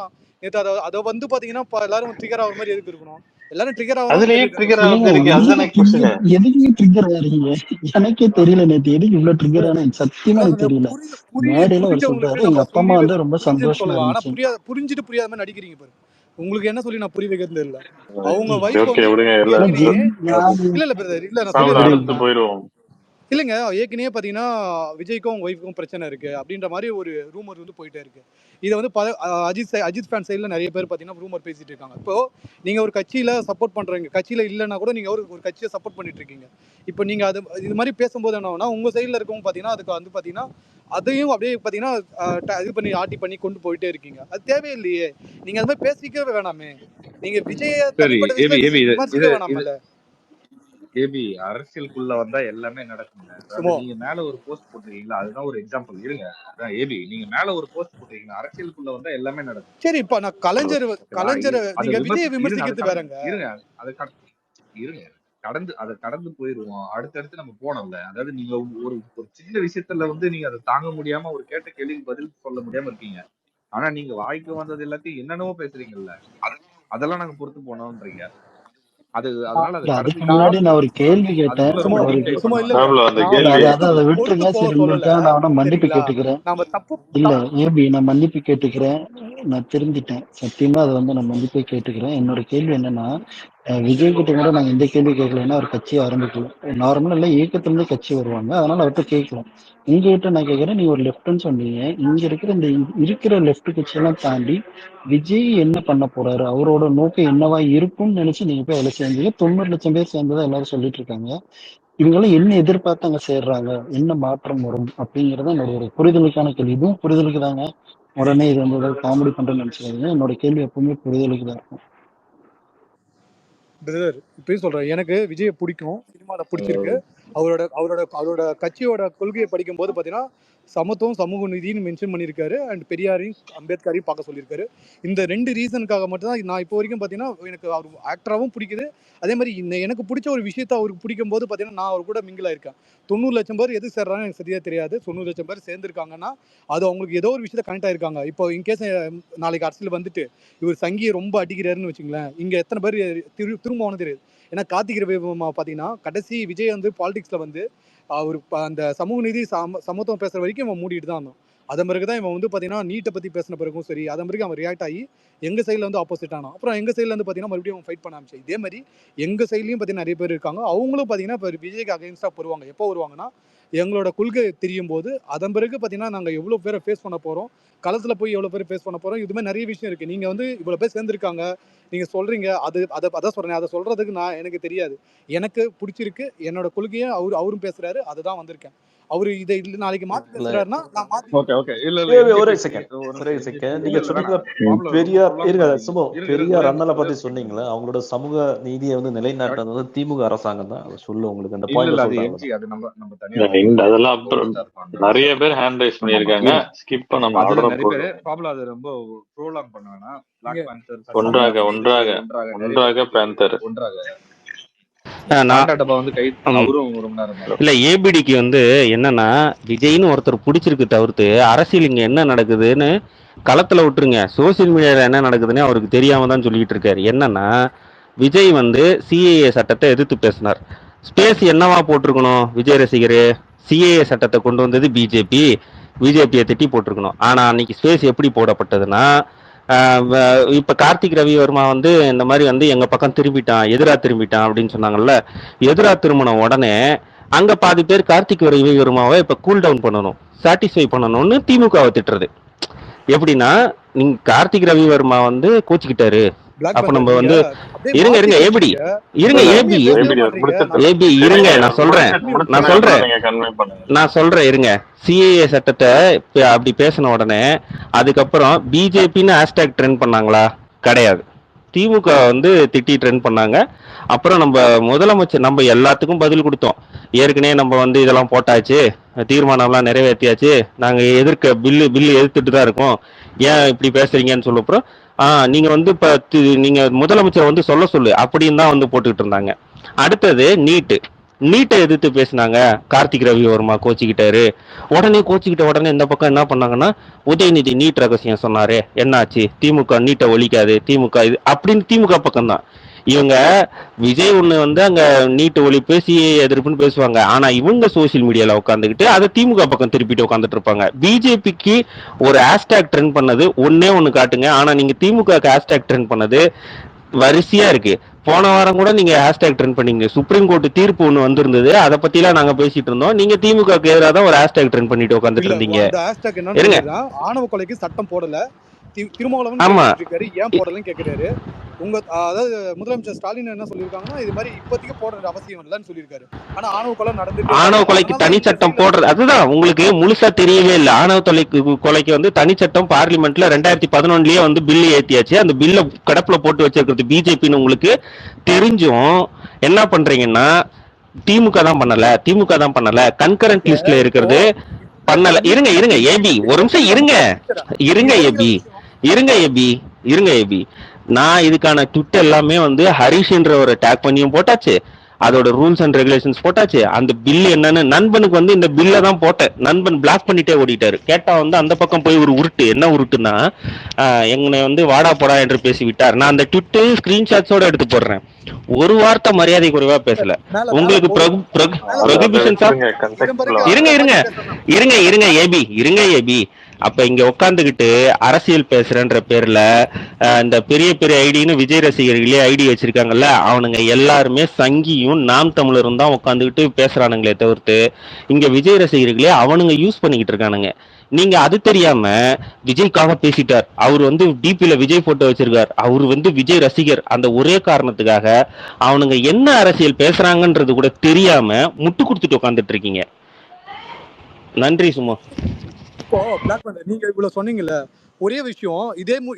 நேத்து அதை வந்து பாத்தீங்கன்னா எல்லாரும் ட்ரிகர் ஆகிற மாதிரி எதுக்கு இருக்கணும்? எல்லாரும் ட்ரிகர் ஆகாத அதுலயே மாதிரி இருக்கணும். ட்ரிகர் ஏங்க ஆகுறது இருக்கு, நீங்க அதுதானே கொஸ்டின். எதுக்கு ட்ரிகர் ஆறீங்க? எனக்கே தெரியல நேத்து எதுக்கு இவ்வளவு ட்ரிகர் ஆன. சத்தியமா அதான் எனக்கு சொன்னேன், தெரியல. மேடையில அவர் சொல்றாரு புரிஞ்சவங்களுக்கு எங்க நம்ம அப்பா சொல்லி அம்மா வந்து ரொம்ப புரிஞ்சுன்னு சந்தோஷமா சொல்லலாம். ஆனா இருந்துச்சு. புரிஞ்சுட்டு புரியாத மாதிரி நடிக்கிறீங்க பாரு. உங்களுக்கு என்ன சொல்லி நான் புரிய வைக்கிறது இல்ல. அவங்க வைஃப் ஓகே வந்து விடுங்க, ஆனா ஏற்கனவே நான் இல்ல பிரதர், இல்ல நான் ப்ராப்ளம் சொல்லிடுறேன். அடுத்து போயிடுவோம். இல்லைங்க, ஏற்கனவே பார்த்தீங்கன்னா விஜய்க்கும் அவங்க ஒய்ஃபுக்கும் பிரச்சனை இருக்கு அப்படின்ற மாதிரி ஒரு ரூமர் வந்து போயிட்டே இருக்கு. இதை வந்து அஜித் ஃபேன் சைடில் நிறைய பேர் பார்த்தீங்கன்னா ரூமர் பேசிட்டு இருக்காங்க. இப்போ நீங்கள் ஒரு கட்சியில் சப்போர்ட் பண்ணுறீங்க, கட்சியில் இல்லைன்னா கூட நீங்கள் ஒரு கட்சியை சப்போர்ட் பண்ணிட்டு இருக்கீங்க. இப்போ நீங்கள் அது இது மாதிரி பேசும்போது என்ன ஆகும்னா உங்கள் சைடில் இருக்கவங்க பார்த்தீங்கன்னா அதுக்கு வந்து பார்த்தீங்கன்னா அதையும் அப்படியே பார்த்தீங்கன்னா இது பண்ணி ஆட்டி பண்ணி கொண்டு போயிட்டே இருக்கீங்க. அது தேவையில்லையே. நீங்கள் அது மாதிரி பேசிக்கவே வேணாமே. நீங்கள் விஜயை சரி தனிப்பட்ட ஏபி விஷயத்தில் ஏபி விமர்சிக்க வேணாமல்ல. ஏபி அரசியலுக்குள்ள வந்தா எல்லாமே நடக்குங்க. அதாவது சும்மா நீங்க மேல ஒரு போஸ்ட் போட்டிருக்கீங்களா, அதுதான் ஒரு எக்ஸாம்பிள். இருங்க, அதான் ஏபி நீங்க மேல ஒரு போஸ்ட் போட்டிருக்கீங்க, அரசியலுக்குள்ள வந்தா எல்லாமே நடக்கும். சரி, இப்போ நான் ஓகேவா? கலைஞரை அதை நீங்க விஜயை விமர்சி இருங்க, அதை விமர்சிக்கிறது கடந்து வேறங்க. இருங்க, அதை இருங்க அதை கடந்து போயிருவோம். அடுத்தடுத்து நம்ம போனோம்ல. அதாவது நீங்க ஒரு ஒரு சின்ன விஷயத்துல வந்து நீங்க அதை தாங்க முடியாம ஒரு கேட்ட கேள்விக்கு பதில் சொல்ல முடியாம இருக்கீங்க. ஆனா நீங்க வாய்க்கு வந்தது எல்லாத்தையும் என்னென்னவோ பேசுறீங்கல்ல, அதெல்லாம் நாங்க பொறுத்து போனோம்ன்றீங்க. அதனால அதை கடந்து அதுக்கு முன்னாடி நான் ஒரு கேள்வி கேட்டேன். அதுக்குள்ள ரொம்ப சும்மா டீப் டைவ் பண்ண இல்ல வேணாம். இல்ல, அந்த நான் இல்ல வந்து கேள்வி அதை பொறுத்து விட்டுருங்க. போக சரி சொல்லல, உங்களுக்காக நான் வேணா மன்னிப்பு சரிங்களா? கேட்டுக்கிறேன். நாம தப்பு இல்ல ஏபி நான் மன்னிப்பு கேட்டுக்கிறேன். நான் திருந்திட்டேன். சத்தியமா அதை வந்து நான் மன்னிப்பே கேட்டுக்கிறேன். என்னோட கேள்வி என்னன்னா விஜய் கிட்ட கூட நாங்க எந்த கேள்வி கேட்கலன்னா அவர் கட்சியை ஆரம்பிக்கல. நார்மலா இல்ல இயக்கத்திலிருந்து கட்சி வருவாங்க. அதனால அவர்கிட்ட கேட்கலாம். உங்ககிட்ட நான் கேட்கறேன், நீ ஒரு லெப்ட்னு சொன்னீங்க. இங்க இருக்கிற இந்த இருக்கிற லெப்ட் கட்சியெல்லாம் தாண்டி விஜய் என்ன பண்ண போறாரு, அவரோட நோக்கம் என்னவா இருக்கும்னு நினைச்சு நீங்க போய் அதில் சேர்ந்தீங்க. 90 லட்சம் பேர் சேர்ந்ததா எல்லாரும் சொல்லிட்டு இருக்காங்க. இவங்கெல்லாம் என்ன எதிர்பார்த்து அங்க சேர்றாங்க, என்ன மாற்றம் வரும் அப்படிங்கறத என்னோட ஒரு புரிதலுக்கான கேள்வி. இதுவும் புரிதலுக்கு தாங்க. உடனே இது வந்து ஏதாவது காமெடி பண்றேன்னு நினைச்சுக்காதீங்க. என்னோட கேள்வி எப்பவுமே புரிதலுக்கு தான் இருக்கும். பிரதர் இப்பயும் சொல்றேன், எனக்கு விஜயை பிடிக்கும், சினிமாவில் பிடிச்சிருக்கு. அவரோட அவரோட அவரோட கட்சியோட கொள்கையை படிக்கும்போது பார்த்தீங்கன்னா சமத்துவம் சமூக நீதினு மென்ஷன் பண்ணியிருக்காரு. அண்ட் பெரியாரையும் அம்பேத்கரையும் பார்க்க சொல்லியிருக்காரு. இந்த 2 ரீசனுக்காக மட்டும்தான் நான் இப்போ வரைக்கும் பார்த்தீங்கன்னா எனக்கு அவர் ஆக்டராகவும் பிடிக்குது. அதே மாதிரி எனக்கு பிடிச்ச ஒரு விஷயத்த அவருக்கு பிடிக்கும் போது பார்த்தீங்கன்னா நான் அவர் கூட மிங்கிள் ஆயிருக்கேன். 90 லட்சம் பேர் எது சேர்றாங்கன்னு எனக்கு சரியா தெரியாது. 90 லட்சம் பேர் சேர்ந்துருக்காங்கன்னா அது அவங்களுக்கு ஏதோ ஒரு விஷயத்த கனெக்ட் ஆயிருக்காங்க. இப்போ இன்கேஸ் நாளைக்கு அரசியல் வந்துட்டு இவர் சங்கியை ரொம்ப அடிக்கிறாருன்னு வச்சுங்களேன், இங்க எத்தனை பேர் திரும்பவும் தெரியாது. ஏன்னா கார்த்திக் ரவிவர்மா பார்த்தீங்கன்னா கடைசி விஜய் வந்து பாலிடிக்ஸ்ல வந்து அவர் அந்த சமூக நீதி சமத்துவம் பேசுற வரைக்கும் இவன் மூடிட்டு தான் இருந்தான். அதன் பிறகுதான் இவன் வந்து பார்த்தீங்கன்னா நீட்டை பத்தி பேசின பிறகும் சரி, அதன் பிறகு அவன் ரியாக்ட் ஆகி எங்க சைடில் வந்து ஆப்போசிட் ஆனான். அப்புறம் எங்க சைடில் வந்து பார்த்தீங்கன்னா மறுபடியும் அவன் ஃபைட் பண்ண ஆரம்பிச்சு. இதே மாதிரி எங்க சைட்லையும் பார்த்தீங்கன்னா நிறைய பேர் இருக்காங்க. அவங்களும் பார்த்தீங்கன்னா இப்போ விஜய்க்கு அகைன்ஸ்டாக வருவாங்க. எப்போ வருவாங்கன்னா எங்களோட கொள்கை தெரியும் போது. அதன் பிறகு பார்த்தீங்கன்னா நாங்கள் எவ்வளோ பேரை ஃபேஸ் பண்ண போகிறோம், களத்தில் போய் எவ்வளோ பேர் ஃபேஸ் பண்ண போகிறோம், இது மாதிரி நிறைய விஷயம் இருக்குது. நீங்கள் வந்து இவ்வளோ பேர் சேர்ந்துருக்காங்க நீங்கள் சொல்கிறீங்க, அதான் சொல்கிறேன். அதை சொல்கிறதுக்கு எனக்கு தெரியாது. எனக்கு பிடிச்சிருக்கு, என்னோட கொள்கையை அவரும் பேசுகிறாரு, அதுதான் வந்திருக்கேன். அவர் இதை நாளைக்கு மாற்றி இல்ல பேசுகிறாருன்னா நான் மாற்றி ஓகே ஓகே இல்ல இல்ல ஏபி, என்கே ஒரே பேசுங்க. செகண்ட் ஒரு ஒரே நிமிஷம் செகண்ட். இல்ல நீங்க இல்ல சொன்னீங்க வேணாம். பாப்புலர் ரொம்ப பெரியார் ப்ரொலாங் இருங்க பண்ணாதீங்க. சும்மா இருங்க இருங்க பெரியார் ஒரே அண்ணலை ஒரே பத்தி ஒரு சொன்னீங்களே, செகண்ட். அவங்களோட சமூக நீதியை வந்து நிலைநாட்டினது வந்து திமுக அரசாங்கம் தான். அதை சொல்லு உங்களுக்கு அந்த இல்ல பாயிண்ட் இல்ல அது சொல்றேன், எம்ஜி, அவ்வளவுதான். அது நம்ம தனியா பேசலாம். அதெல்லாம் ரொம்ப அப்புறம் ஒஸ்டா இருக்கும் அந்த நிறைய விஷயம். பேர் ஹேண்ட் ரைஸ் ஆமா பண்ணியிருக்காங்க. இருங்க, ஸ்கிப் பண்ண அதுல ஆர்டர் நிறைய பேரு போடுறோம். பாப்புலர் அது ரொம்ப ப்ரோலாங் பண்ண வேணாம். பிளாக் இங்கே பேந்தர், சமூக ஒன்றாக நீதி ஒன்றாக ஒன்றாக நிறைய பேர் ஒன்றாக இருக்கு. பேந்தர். ஒன்றாக நான் காண்டாட்டப்பா வந்து கை அவரும் ரொம்ப நேரம் தான். இல்ல ஏபிடிக்கு வந்து என்னன்னா விஜய்னு ஒருத்தர் பிடிச்சிருக்கு தவிர்த்து அரசியல் இங்க என்ன நடக்குதுன்னு களத்துல விட்டுருங்க. சோசியல் மீடியால என்ன நடக்குதுன்னு அவருக்கு தெரியாம தான் சொல்லிட்டு இருக்காரு. என்னன்னா விஜய் வந்து சிஏஏ சட்டத்தை எதிர்த்து பேசினார். ஸ்பேஸ் என்னவா போட்டிருக்கணும் விஜய் ரசிகர்? சிஏஏ சட்டத்தை கொண்டு வந்தது பிஜேபியை திட்டி போட்டிருக்கணும். ஆனா அன்னைக்கு ஸ்பேஸ் எப்படி போடப்பட்டதுன்னா இப்ப கார்த்திக் ரவி வர்மா வந்து இந்த மாதிரி வந்து எங்க பக்கம் திரும்பிட்டான், எதிரா திரும்பிட்டான் அப்படின்னு சொன்னாங்கல்ல. எதிரா திரும்பின உடனே அங்க பாதி பேர் கார்த்திக் ரவி வர்மாவை இப்ப கூல் டவுன் பண்ணணும், சாட்டிஸ்ஃபை பண்ணணும்னு திமுகவை திட்டுறது. எப்படின்னா, நீங்க கார்த்திக் ரவி வர்மா வந்து கோச்சிக்கிட்டாரு, பிளாக் அப்ப பந்தர் நம்ம நீங்க வந்து அப்படியே இருங்க மாத்தி இருங்க ஏபிடி பேசுறீங்க. இருங்க நீங்க ஏபி உண்மையை பேசவே ஏபி ஏபி மாட்டீங்க. முடிச்சிட்டு ஏபி இருங்க, நான் சொல்றேன் நான் முடிச்சதுக்கு சொல்றேன் அப்புறம் நீங்க கன்வே பண்ணுங்க. நான் சொல்றேன் இருங்க. சிஏஏ சட்டத்தை அப்படி பேசின உடனே அதுக்கப்புறம் பிஜேபின்னு ஹேஷ்டேக் ட்ரெண்ட் பண்ணாங்களா? கிடையாது. திமுக வந்து திட்டி ட்ரெண்ட் பண்ணாங்க. அப்புறம் நம்ம முதலமைச்சர் நம்ம எல்லாத்துக்கும் பதில் கொடுத்தோம். ஏற்கனவே நம்ம வந்து இதெல்லாம் போட்டாச்சு, தீர்மானம்லாம் நிறைவேற்றியாச்சு, நாங்க எதிர்க்க பில்லு எதிர்த்துட்டு தான் இருக்கோம், ஏன் இப்படி பேசுறீங்கன்னு சொல்லப்புறம் நீங்க வந்து இப்ப நீங்க முதலமைச்சர் வந்து சொல்ல சொல்லு அப்படின்னு தான் வந்து போட்டுக்கிட்டு இருந்தாங்க. அடுத்தது நீட்டை எதிர்த்து பேசினாங்க. கார்த்திக் ரவி வர்மா கோச்சிக்கிட்டாரு. உடனே இந்த பக்கம் என்ன பண்ணாங்கன்னா, உதயநிதி நீட் ரகசியம் சொன்னாரு, என்னாச்சு, திமுக நீட்டை ஒழிக்காது, திமுக இது அப்படின்னு திமுக பக்கம் தான். இவங்க விஜய் ஒண்ணு வந்து அங்க நீட் ஒழிப்பு சிஏ எதிர்ப்புன்னு பேசுவாங்க. ஆனா இவங்க சோசியல் மீடியால உட்காந்துக்கிட்டு அதை திமுக பக்கம் திருப்பிட்டு உட்காந்துட்டு இருப்பாங்க. பிஜேபிக்கு ஒரு ஹேஷ்டேக் ட்ரெண்ட் பண்ணது ஒன்னே ஒண்ணு காட்டுங்க. ஆனா நீங்க திமுக ஹேஷ்டேக் ட்ரெண்ட் பண்ணது வரிசையா இருக்கு. போன வாரம் கூட நீங்க ஹேஷ்டேக் ட்ரெண்ட் பண்ணீங்க. சுப்ரீம் கோர்ட் தீர்ப்பு ஒண்ணு வந்திருந்தது, அதை பத்தி எல்லாம் நாங்க பேசிட்டு இருந்தோம். நீங்க திமுக எதிராக தான் ஒரு ஹேஷ்டேக் ட்ரெண்ட் பண்ணிட்டு உட்காந்துட்டு இல்ல இருந்தீங்க. அந்த ஹேஷ்டாக் என்னன்னு இருங்க. சொல்லிடுறேன். ஆணவ கொலைக்கு சட்டம் போடல, திருமாவளவன் ஆமா கேட்டுட்டு இருக்காரு, ஏன் போடலன்னு கேக்குறாரு. உங்க அதாவது முதலமைச்சர் ஸ்டாலின் என்ன சொல்லியிருக்காங்கன்னா, இது மாதிரி இப்போதைக்கு போடுற அவசியம் இல்லைன்னு சொல்லியிருக்காரு. ஆனா ஆணவ கொலை நடந்துட்டே ஆணவ இருக்கு, கொலைக்கு அதனால தனி எங்க சட்டம் சைடுல போடுறது அதுதான் உங்களுக்கு முழுசா தெரியவே இல்லை. ஆணவ கொலைக்கு வந்து தனி சட்டம் பார்லிமெண்ட்ல 2011லயே வந்து பில்லு ஏத்தியாச்சு. அந்த பில்ல கடப்புல போட்டு வச்சிருக்கிறது பிஜேபின்னு உங்களுக்கு தெரிஞ்சும் என்ன பண்றீங்கன்னா, திமுக தான் பண்ணல, கன்கரண்ட் லிஸ்ட்ல இப்போ இருக்கிறது இப்ப பண்ணல. நீட் இருங்க பத்தி ஏபி ஒரு ஒரு நிமிஷம் நிமிஷம் நான் முடிச்சிடறேன். இருங்க நீங்க ஏபி நினைக்கிற விஷயம் நான் இதுக்கான ட்விட் எல்லாமே வந்து ஹரிஷ்ன்ற ஒரு டேக் பண்ணியும் போட்டாச்சு, அதோட ரூல்ஸ் அண்ட் ரெகுலேஷன்ஸ் போட்டாச்சு. அந்த பில் என்னன்னு நண்பனுக்கு வந்து இந்த பில்லை தான் போட்டேன், நண்பன் பிளாக் பண்ணிட்டே ஓடிட்டாரு. கேட்டா வந்து அந்த பக்கம் போய் ஒரு உருட்டு, என்ன உருட்டுன்னா எங்களை வந்து வாடா போடா என்று பேசி விட்டார். நான் அந்த ட்விட்டு ஸ்கிரீன்ஷாட்ஸோட எடுத்து போடுறேன். ஒரு வார்த்தை மரியாதை குறைவா பேசல. மேல மேல உங்களுக்கு போதும், மேல போதும். ப்ரொஹிபிஷன்ஸ் ஆஃப் இடம்பெறைக்கு இருங்க அந்த இருங்க மாதிரி பேசணும். இருங்க ஏபி. அப்ப இங்க உட்காந்துக்கிட்டு அரசியல் பேசுறன்ற பேர்ல இந்த பெரிய பெரிய ஐடின்னு விஜய் ரசிகர்களே ஐடி வச்சிருக்காங்கல்ல, அவனுங்க எல்லாருமே சங்கியும் நாம் தமிழரும் தான் உட்காந்துக்கிட்டு பேசுறானுங்களே தவிர்த்து இங்க விஜய் ரசிகர்களே அவனுங்க யூஸ் பண்ணிக்கிட்டு இருக்கானுங்க. நீங்க அது தெரியாம விஜய்க்காக பேசிட்டார், அவர் வந்து டிபில விஜய் போட்டோ வச்சிருக்கார், அவர் வந்து விஜய் ரசிகர், அந்த ஒரே காரணத்துக்காக அவனுங்க என்ன அரசியல் பேசுறாங்கன்றது கூட தெரியாம முட்டு கொடுத்துட்டு உட்காந்துட்டு இருக்கீங்க. நன்றி சும்மா. இப்போ பிளாக் பந்தர் நீங்க இவ்வளவு சொன்னீங்கல்ல, ஒரே விஷயம்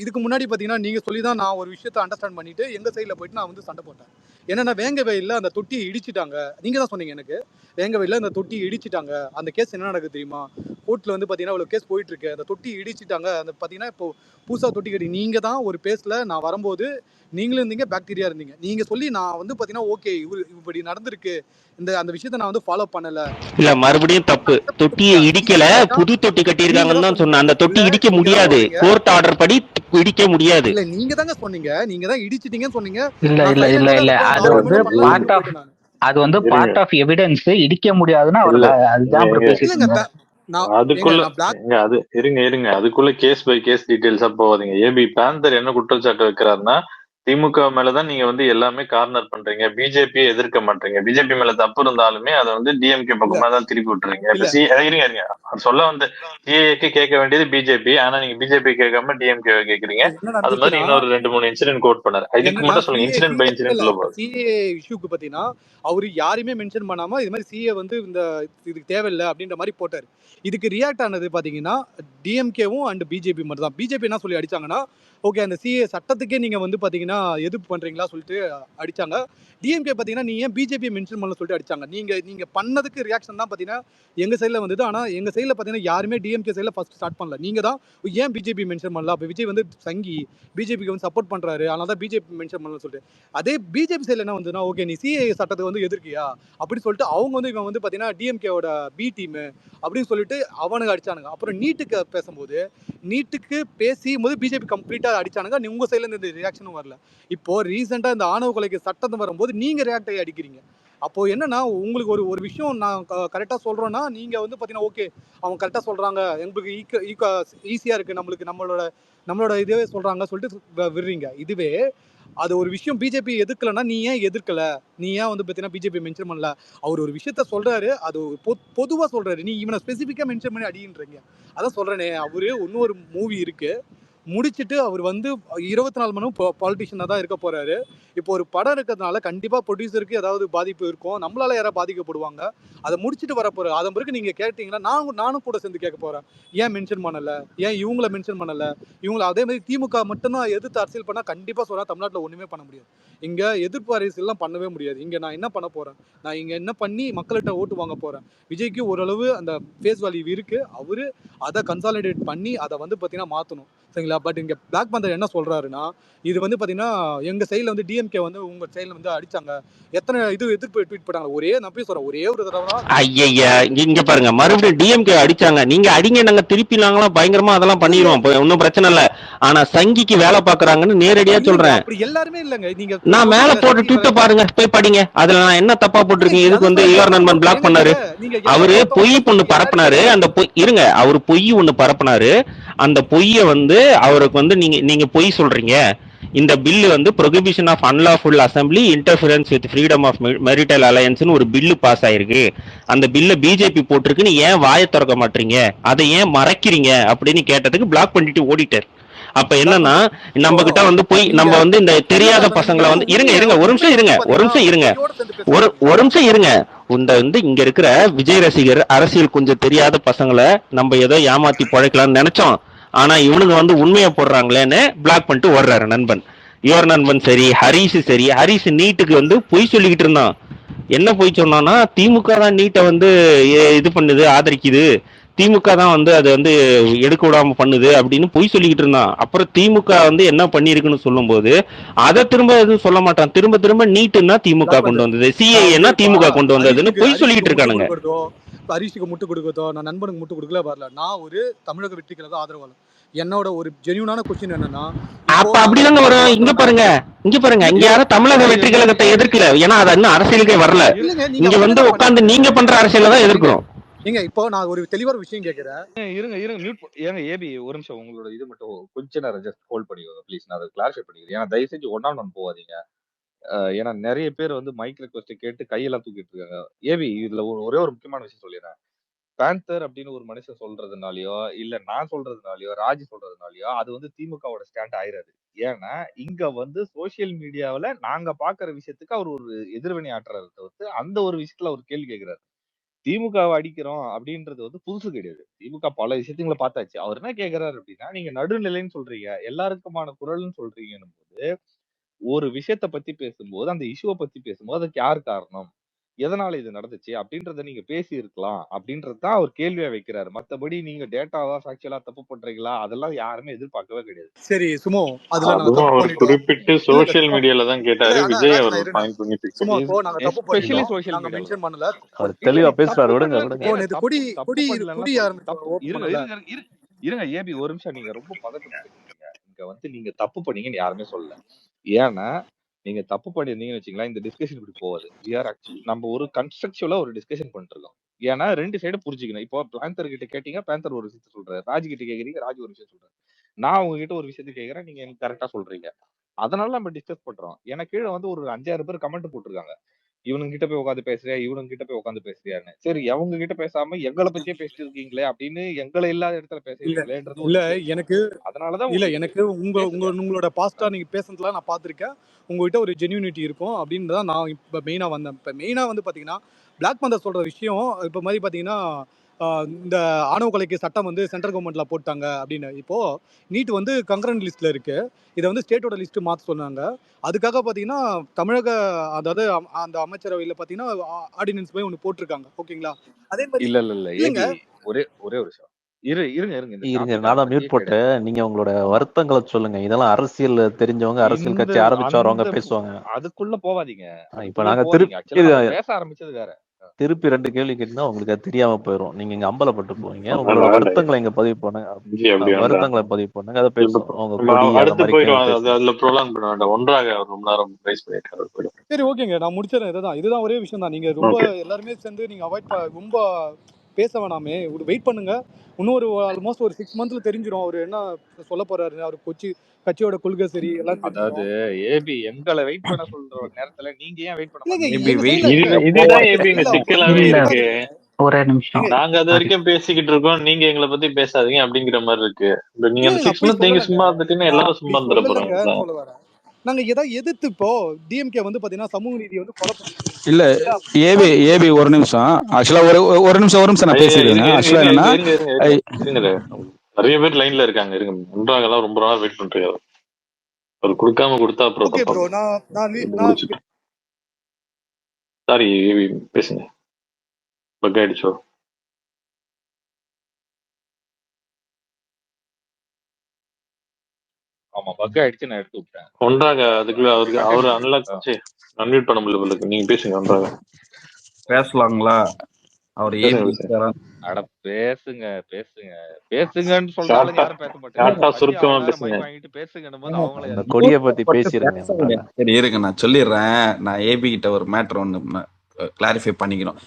இதுக்கு முன்னாடி பாத்தீங்கன்னா நீங்க சொல்லிதான் நான் ஒரு விஷயத்த அண்டர்ஸ்டாண்ட் பண்ணிட்டு எங்க சைட்ல போயிட்டு நான் வந்து சண்டை போட்டேன். என்னன்னா வேங்க வயல்ல அந்த தொட்டியை இடிச்சிட்டாங்க, நீங்க தான் சொன்னீங்க எனக்கு. வேங்க வயல்ல அந்த தொட்டியை இடிச்சிட்டாங்க, அந்த கேஸ் என்ன நடக்குது தெரியுமா? கோர்ட்ல வந்து பாத்தீங்கன்னா இவ்வளவு கேஸ் போயிட்டு இருக்கு, அந்த தொட்டி இடிச்சிட்டாங்க. அந்த பாத்தீங்கன்னா இப்போ புதுசா தொட்டி கட்டி நீங்க தான் ஒரு பேஸ்ல நான் வரும்போது நீங்களும் இருந்தீங்க, பாக்டீரியா இருந்தீங்க. நீங்க சொல்லி நான் வந்து பாத்தீங்கன்னா ஓகே இப்படி நடந்திருக்கு, அந்த விஷயத்த நான் வந்து ஃபாலோ பண்ணல. இல்ல மறுபடியும் தப்பு, தொட்டியை இடிக்கல, புது தொட்டி கட்டியிருக்காங்கன்னு தான் சொன்னேன். அந்த தொட்டி இடிக்க நீங்க தான் முடியாது, சொன்னீங்க. கோர்ட் ஆர்டர் படி இடிக்க முடியாது. இல்ல நீங்க தாங்க சொன்னீங்க, நீங்க தான் இடிச்சிட்டீங்கன்னு சொன்னீங்க. இல்ல நான் இல்ல இல்ல சைலண்டா இல்ல தான் அது நான் வந்து ஒண்ணுமே பண்ணல பார்ட் ஆஃப் போயிட்டேன் நான். அது வந்து இருங்க பார்ட் ஆஃப் எவிடன்ஸ். இடிக்க முடியாதுன்னா அவர் இல்ல அதுதான் அவர் எங்க பேசிட்டு இல்லங்க இருந்தாரு. நான் அதுக்குள்ள நான் பிளாக் எங்க அது இருங்க அதுக்குள்ள கேஸ் பை கேஸ் டீடைல்ஸா போவாதீங்க. ஏபி பேந்தர் என்ன குற்றச்சாட்டு வைக்கிறாருன்னா, திமுக மேலதான் நீங்க வந்து எல்லாமே கார்னர் பண்றீங்க, பிஜேபியை எதிர்க்க மாட்டீங்க, பிஜேபி மேல தப்பு இருந்தாலுமே அதை வந்து டிஎம்கே இல்ல பக்கமா தான் திருப்பி விட்டுறீங்க. இப்ப இல்ல இருங்க அது சொல்ல வந்து சிஏக்கு கேட்க வேண்டியது பிஜேபி, ஆனா நீங்க பிஜேபி கேட்காம டிஎம்கே கேக்குறீங்க. என்ன அது மாதிரி நடந்துச்சுன்னா இன்னொரு 2-3 இன்சிடென்ட் கோட் பண்ணாரு. இதுக்கு என்னன்னா மட்டும் சொல்லுங்க, இன்சிடென்ட் பை இன்சிடென்ட் சொல்ல போகுது. சிஏ இஷ்யூக்கு பார்த்தீங்கன்னா அவரு யாரையுமே மென்ஷன் பண்ணாம இது மாதிரி சிஏ வந்து இதுக்கு தேவையில்லை அப்படின்ற மாதிரி போட்டார். இதுக்கு ரியாக்ட் ஆனது பார்த்தீங்கன்னா டிஎம்கேவும் அண்ட் பிஜேபி மட்டும் தான். பிஜேபி என்ன சொல்லி அடிச்சாங்கன்னா, ஓகே அந்த சிஏ சட்டத்துக்கே நீங்க வந்து பார்த்தீங்கன்னா எதிர்ப்பு பண்றீங்களா சொல்லிட்டு அடிச்சாங்க. டிஎம்கே பார்த்தீங்கன்னா நீ ஏன் பிஜேபி மென்ஷன் பண்ணல சொல்லிட்டு அடிச்சாங்க. நீங்க பண்ணதுக்கு ரியாக்ஷன் தான் பார்த்தீங்கன்னா எங்க சைடில் வந்தது. ஆனால் எங்க சைடில் பார்த்தீங்கன்னா யாருமே டிஎம்கே சைடில் ஃபர்ஸ்ட் ஸ்டார்ட் பண்ணல. நீங்க தான் ஏன் பிஜேபி மென்ஷன் பண்ணல, அப்போ விஜய் வந்து சங்கி பிஜேபிக்கு வந்து சப்போர்ட் பண்றாரு, அதனால தான் பிஜேபி மென்ஷன் பண்ணலன்னு சொல்லிட்டு. அதே பிஜேபி சைடில் என்ன வந்துன்னா, ஓகே நீ சிஏ சட்டத்தை வந்து எதிர்க்கியா அப்படின்னு சொல்லிட்டு அவங்க வந்து இவன் வந்து பார்த்தீங்கன்னா டிஎம்கேவோட பி டீம் அப்படின்னு சொல்லிட்டு அவனுங்க அடிச்சானுங்க. அப்புறம் நீட்டுக்கு பேசும்போது நீட்டுக்கு பேசும்போது பிஜேபி கம்ப்ளீட்டாக அடிச்சானுங்க. உங்க சைட்ல இருந்து ரியாக்ஷனும் வரல. இப்போ ரீசெண்டாக இந்த ஆணவ கொலைக்கு சட்டம் வரும்போது நீங்க ரியாக்ட் ஆகி அடிக்கிறீங்க. அப்போ என்னன்னா உங்களுக்கு ஒரு ஒரு விஷயம் நான் கரெக்டாக சொல்றோம்னா நீங்க வந்து பார்த்தீங்கன்னா ஓகே அவங்க கரெக்டாக சொல்றாங்க, எங்களுக்கு ஈஸியா இருக்கு, நம்மளுக்கு நம்மளோட இதுவே சொல்றாங்க சொல்லிட்டு விடுறீங்க. இதுவே அது ஒரு விஷயம் பிஜேபி எதிர்க்கலன்னா நீ ஏன் எதிர்க்கல, நீ ஏன் வந்து பார்த்தீங்கன்னா பிஜேபி மென்ஷன் பண்ணல, அவர் ஒரு விஷயத்த சொல்றாரு, அது பொதுவாக சொல்றாரு, நீ இவனை ஸ்பெசிஃபிக்காக மென்ஷன் பண்ணி அடின்றீங்க. அதான் சொல்றேனே, அவரு இன்னொரு மூவி இருக்கு முடிச்சுட்டு அவர் வந்து 24 மணி நேரம் பாலிட்டிஷியனாக தான் இருக்க போறாரு. இப்போ ஒரு படம் இருக்கிறதுனால கண்டிப்பா ப்ரொடியூசருக்கு ஏதாவது பாதிப்பு இருக்கும், நம்மளால யாராவது பாதிக்கப்படுவாங்க. அதை முடிச்சுட்டு வர போறாரு. அதன் பிறகு நீங்க கேட்டீங்கன்னா நானும் கூட சேர்ந்து கேட்க போறேன், ஏன் மென்ஷன் பண்ணல, ஏன் இவங்கள மென்ஷன் பண்ணல, இவங்கள அதே மாதிரி திமுக மட்டும்தான் எதிர்த்து அரசியல் பண்ணா கண்டிப்பா சொல்றேன் தமிழ்நாட்டில் ஒண்ணுமே பண்ண முடியாது. இங்க எதிர்ப்பு அரசியல்லாம் பண்ணவே முடியாது. இங்க நான் என்ன பண்ண போறேன், நான் இங்க என்ன பண்ணி மக்கள்கிட்ட ஓட்டு வாங்க போறேன். விஜய்க்கு ஓரளவு அந்த ஃபேஸ் வேல்யூ இருக்கு, அவரு அதை கன்சாலிடேட் பண்ணி அதை வந்து பார்த்தீங்கன்னா மாற்றணும், சரிங்களா. பட் இங்கே பிளாக் பந்தர் என்ன சொல்றாருன்னா, இது வந்து பார்த்தீங்கன்னா எங்கள் சைடில் வந்து டிஎம்கே வந்து உங்கள் சைடில் வந்து அடிச்சாங்க, எத்தனை இது எதிர்ப்பு ட்வீட் பண்ணாங்க, நான் போய் சொல்கிறேன் ஒரே ஒரு தடவை தான். ஐயா இங்க பாருங்க, மறுபடியும் டிஎம்கே அடிச்சாங்க, நீங்க அடிங்க, நாங்க திருப்பி நாங்களாம் பயங்கரமா அதெல்லாம் பண்ணிடுவோம், ஒன்னும் பிரச்சனை இல்ல. ஆனா சங்கிக்கு வேலை பாக்குறாங்கன்னு நேரடியா சொல்றேன். அப்படி எல்லாருமே இல்லைங்க, நீங்க நான் மேல போட்டு ட்விட்டர் பாருங்க, போய் படிங்க, அதுல நான் என்ன தப்பா போட்டிருக்கேன், இதுக்கு வந்து யுவர் நண்பன் பிளாக் பண்ணாரு, அவரு பொய் ஒண்ணு பரப்புனாரு, அந்த இருங்க, அவரு பொய் ஒண்ணு பரப்புனாரு, அந்த பொய்ய வந்து அவருக்கு வந்து நீங்க பொய் சொல்றீங்க, இந்த பில்லு வந்து prohibition of unlawful assembly interference with freedom of marital அலையன்ஸ்னு ஒரு பில்லு பாஸ் ஆயிருக்கு, அந்த பில்ல பிஜேபி போட்டிருக்குன்னு ஏன் வாயை திறக்க மாட்டீங்க, அதை ஏன் மறைக்கிறீங்க அப்படின்னு கேட்டதுக்கு பிளாக் பண்ணிட்டு ஓடிட்டார். அப்ப என்னன்னா நம்ம கிட்ட வந்து போய் நம்ம வந்து இந்த தெரியாத பசங்களை வந்து இருங்க ஒரு நிமிஷம் இருங்க இந்த வந்து இங்க இருக்கிற விஜய் ரசிகர் அரசியல் கொஞ்சம் தெரியாத பசங்களை நம்ம ஏதோ ஏமாத்தி பழைக்கலாம்னு நினைச்சோம், ஆனா இவனுங்க வந்து உண்மையை போடுறாங்களேன்னு பிளாக் பண்ணிட்டு ஓடுறாரு நண்பன். யுவர் நண்பன் சரி, ஹரிஸ் நீட்டுக்கு வந்து பொய் சொல்லிக்கிட்டு இருந்தான். என்ன பொய் சொன்னான்னா, திமுக தான் நீட்டை வந்து இது பண்ணுது, ஆதரிக்குது, திமுக தான் வந்து அது வந்து எடுக்க விடாம பண்ணுது அப்படின்னு பொய் சொல்லிக்கிட்டு இருந்தான். அப்புறம் திமுக வந்து என்ன பண்ணிருக்குன்னு சொல்லும் போது அதை திரும்ப எதுவும் சொல்ல மாட்டான், திரும்ப நீட்டுன்னா திமுக கொண்டு வந்தது, சிஏஏன்னா திமுக கொண்டு வந்ததுன்னு பொய் சொல்லிக்கிட்டு இருக்கானுங்க. ஹரிஷுக்கு முட்டு கொடுக்கதோ, நான் நண்பனுக்கு முட்டு கொடுக்கல வரல, நான் ஒரு தமிழக வெற்றி கழக ஆதரவாளர். என்னோட ஒரு ஜெனியூனான கொஸ்டின் என்னன்னா, அப்ப அப்படிதாங்க வரும். இங்க பாருங்க இங்க யாரும் தமிழக வெற்றி கழகத்தை எதிர்க்கல, ஏன்னா அது இன்னும் அரசியலுக்கே வரல. இங்க வந்து உட்காந்து நீங்க பண்ற அரசியல தான் எதிர்க்கிறோம். நீங்க இப்போ நான் ஒரு தெளிவான விஷயம் கேட்கிறேன். இருங்க மியூட் ஏங்க ஏபி ஒரு நிமிஷம், உங்களோட இது மட்டும் கொஞ்ச நேரம் ஜஸ்ட் ஹோல்ட் பண்ணிக்கோங்க ப்ளீஸ், நான் அதை கிளாரிஃபை பண்ணிக்கிறேன். ஏன்னா தயவு செஞ்சு ஒன் போகாதீங்க. ஏன்னா நிறைய பேர் வந்து மைக் ரெக்வஸ்ட் கேட்டு கையெல்லாம் தூக்கிட்டு இருக்காங்க. ஏபி இதுல ஒரே ஒரு முக்கியமான விஷயம் சொல்லிடுறேன். பேந்தர் அப்படின்னு ஒரு மனுஷன் சொல்றதுனாலயோ இல்ல நான் சொல்றதுனாலயோ ராஜி சொல்றதுனாலயோ அது வந்து திமுகவோட ஸ்டாண்ட் ஆயிராது. ஏன்னா இங்க வந்து சோசியல் மீடியாவில நாங்க பாக்குற விஷயத்துக்கு அவர் ஒரு எதிர்வினை ஆற்றுறாரு தவிர்த்து அந்த ஒரு விஷயத்துல ஒரு கேள்வி கேட்கிறாரு. திமுகவை அடிக்கிறோம் அப்படின்றது வந்து புதுசு கிடையாது. திமுக பல விஷயத்துங்களை பார்த்தாச்சு. அவர் என்ன கேட்கிறாரு அப்படின்னா, நீங்க நடுநிலைன்னு சொல்றீங்க, எல்லாருக்குமான குரல்னு சொல்றீங்கன்னும் போது ஒரு விஷயத்த பத்தி பேசும்போது அந்த இஷ்யூவை பத்தி பேசும்போது அதுக்கு யார் காரணம், எதனால இது நடந்துச்சு அப்படின்றத நீங்க பேசி இருக்கலாம் அப்படின்றதுதான் அவர் கேள்வியா வைக்கிறாரு. மத்தபடி நீங்க டேட்டாவா ஃபேக்சுவலா தப்பு பண்றீங்களா அதெல்லாம் யாருமே எதிர்பார்க்கவே கிடையாது. சரி சுமோ, அதுவும் அவர் குறிப்பிட்டு சோசியல் மீடியால தான் கேட்டாரு. விஜய் அவர் பாயிண்ட் பண்ணி சும்மா இப்போ நாங்க தப்பு எஸ்பெஷலி பண்ணிட்டோம், சோசியல் நாங்க மீடியால மென்ஷன் பண்ணல. அவர் தெளிவா பேசுறாரு, விடுங்க இப்போ நேத்து குடி ஆரம்பிச்சு இருங்க ஏபி ஒரு நிமிஷம், நீங்க ரொம்ப பதட்டப்பட்டுருக்கீங்க. இங்க வந்து நீங்க தப்பு பண்ணீங்கன்னு யாருமே சொல்லல. ஏன்னா நீங்க தப்பு பண்ணிருந்தீங்கன்னு வச்சுங்களா இந்த டிஸ்கஷன் இப்படி போவாது. நம்ம ஒரு கன்ஸ்ட்ரக்டிவா ஒரு டிஸ்கஷன் பண்ணிட்டு இருக்கோம். ஏன்னா ரெண்டு சைடு புரிஞ்சுக்கணும். இப்போ பேந்தர் கிட்ட கேட்டீங்க, பேந்தர் ஒரு விஷயத்த சொல்றாரு, ராஜ் கிட்ட கேக்குறீங்க, ராஜ் ஒரு விஷயம் சொல்றாரு, நான் உங்ககிட்ட ஒரு விஷயத்த கேக்குறேன், நீங்க எனக்கு கரெக்டா சொல்றீங்க. அதனால நம்ம டிஸ்கஸ் பண்றோம். ஏன்னா கீழே வந்து ஒரு 5-6 பேர் கமெண்ட் போட்டிருக்காங்க, இவனுங்க கிட்ட போய் உட்காந்து பேசுறியா, இவனுங்க கிட்ட போய் உட்காந்து பேசுறியான்னு. சரி அவங்க கிட்ட பேசாம எங்களை பத்தியே பேசிட்டு இருக்கீங்களே அப்படின்னு எங்களை இல்லாத இடத்துல பேசுறீங்களேன்றது இல்ல எனக்கு அதனாலதான் இல்ல எனக்கு உங்களோட பாஸ்டா நீங்க பேசுறதுலாம் நான் பார்த்திருக்கேன். உங்ககிட்ட ஒரு ஜென்யூனிட்டி இருக்கும் அப்படின்னு தான் நான் இப்போ மெயினா வந்தேன். இப்போ மெயினா வந்து பாத்தீங்கன்னா பிளாக் பந்தர் சொல்ற விஷயம் இப்போ மாதிரி பாத்தீங்கன்னா இந்த ஆணவ கொலைக்கு சட்டம் வந்து சென்ட்ரல் கவர்மெண்ட்ல போட்டாங்க அப்படின்னு. இப்போ நீட் வந்து கங்கரண்ட் லிஸ்ட்ல இருக்கு, இதை வந்து ஸ்டேட்டோட லிஸ்ட் மாத்த சொன்னாங்க. அதுக்காக பாத்தீங்கன்னா தமிழக அதாவது அந்த அமைச்சரவையில பாத்தீங்கன்னா ஆர்டினன்ஸ் போய் ஒன்று போட்டிருக்காங்க, ஓகேங்களா. அதே மாதிரி இல்ல ஒரே ஒரு விஷயம் இருங்க, நான் தான் மியூட் போட்டேன். நீங்க உங்களோட வருத்தங்களை சொல்லுங்க. இதெல்லாம் அரசியல் தெரிஞ்சவங்க, அரசியல் கட்சி ஆரம்பிச்சு வரவங்க பேசுவாங்க, அதுக்குள்ள போவாதீங்க. இப்ப நாங்க பேச ஆரம்பிச்சது வேற, திருப்பி 2 கேள்வி கேட்டீங்கன்னா உங்களுக்கு அது தெரியாம போயிடும். நீங்க இங்க அம்பலப்பட்டு போவீங்க. உங்களோட வருத்தங்களை இங்க பதிவு பண்ணுங்க, வருத்தங்களை பதிவு பண்ணுங்க, அதை பேசுவோம். அடுத்து போயிடும். அதுல ப்ரோலாங் பண்ண வேண்டாம். ஒன்றாக அவர் ரொம்ப நேரம் பேஸ் பண்ணிட்டு சரி ஓகேங்க, நான் முடிச்சிடறேன். இதுதான் ஒரே விஷயம் தான். நீங்க ரொம்ப ஓகே எல்லாருமே சேர்ந்து நீங்க ரொம்ப பேச வேணாமே, ஒரு வெயிட் பண்ணுங்க. இன்னும் ஒரு ஆல்மோஸ்ட் ஒரு 6 மந்த்ல தெரிஞ்சிடும் அவர் என்ன சொல்ல போறாரு. அவர் கட்சியோட கொள்கை சரி எல்லாம் அதாவது தெரிஞ்சிடும். ஏபி எங்களை வெயிட் பண்ண சொல்ற ஒரு நேரத்துல நீங்க ஏன் வெயிட் பண்ண இல்லைங்க, மாட்டீங்க? ஏபி எங்க வெயிட் சைடுல இது ஏங்க இதுதான் எங்க ஏபி இங்க சைடுல சிக்கலாவே இல்ல இருக்கு. ஒரே நிமிஷம். ஏங்க நாங்க அது சாரி. வரைக்கும் பேசிக்கிட்டு இருக்கோம், நீங்க எங்களை பத்தி பேசாதீங்க அப்படிங்கிற மாதிரி இருக்கு. இப்ப நீங்க அந்த இல்லைங்க, 6 அப்படி மந்த் நீங்க சொல்லலைங்க. சும்மா இருந்துட்டீங்கன்னா நான் எல்லாரும் அப்படி சும்மா இருந்துட சொல்லலைங்கன்னு போறாங்க. சொல்ல வரேன். நாங்க எதாவது எதிர்த்து இப்போ டிஎம்கே வந்து பாத்தீங்கன்னா சமூக நீதி வந்து கொலை பண்ணுது. இல்ல ஏபி ஏபி ஒரு நிமிஷம் ஆக்சுவலா ஒரு நிமிஷம் நான் ஐயா பேசிடுறேங்க. இருங்க இருங்க ஆக்சுவலா இருங்க என்னன்னா இருங்க இருங்க இருங்க இருங்க இருங்க. நிறைய பேர் லைன்ல இருக்காங்க, இருங்க. ஒன்றாக எல்லாம் ரொம்ப நாள் வெயிட் பண்றீங்க. அவர் கொடுக்காம கொடுத்தா அப்புறம் ஓகே ப்ரோ, தப்பா நான் முடிச்சுட்டு. சாரி பேசுங்க. பக் ஆயிடுச்சோ? ஆமா பக் ஆயிடுச்சு, நான் எடுத்து விட்டேன். ஒன்றாக அதுக்குள்ள அவருக்கு அவரு Continue அன்லாக் பண்ணுங்க. அன்மியூட் பண்ண முடியல போல இருக்கு. நீங்க பேசுங்க ஒன்றாக. பேசலாங்களா? அவர் பேசுங்க ஏபி பேசுங்க. அட பேசுங்க பேசுங்க பேசுங்கன்னு சொல்றாலும் யாரும் பேச மாட்டேங்கிறாங்க. ஷார்ட்டா சத்யா சுருக்கமா அவ்வளவு நேரம் பேசுங்க. மைக் வாங்கிட்டு பேசுங்கன்னும் போது ஏங்க, அவங்களே அந்த இறங்கி கொடியை பத்தி பட்டு பேசிருங்க பேச விட. ஒன்றாக. சரி இருங்க, நான் சொல்லிடுறேன். நான் ஏபி கிட்ட ஒரு மேட்டர் ஒன்று கிளாரிஃபை பண்ணிக்கணும்.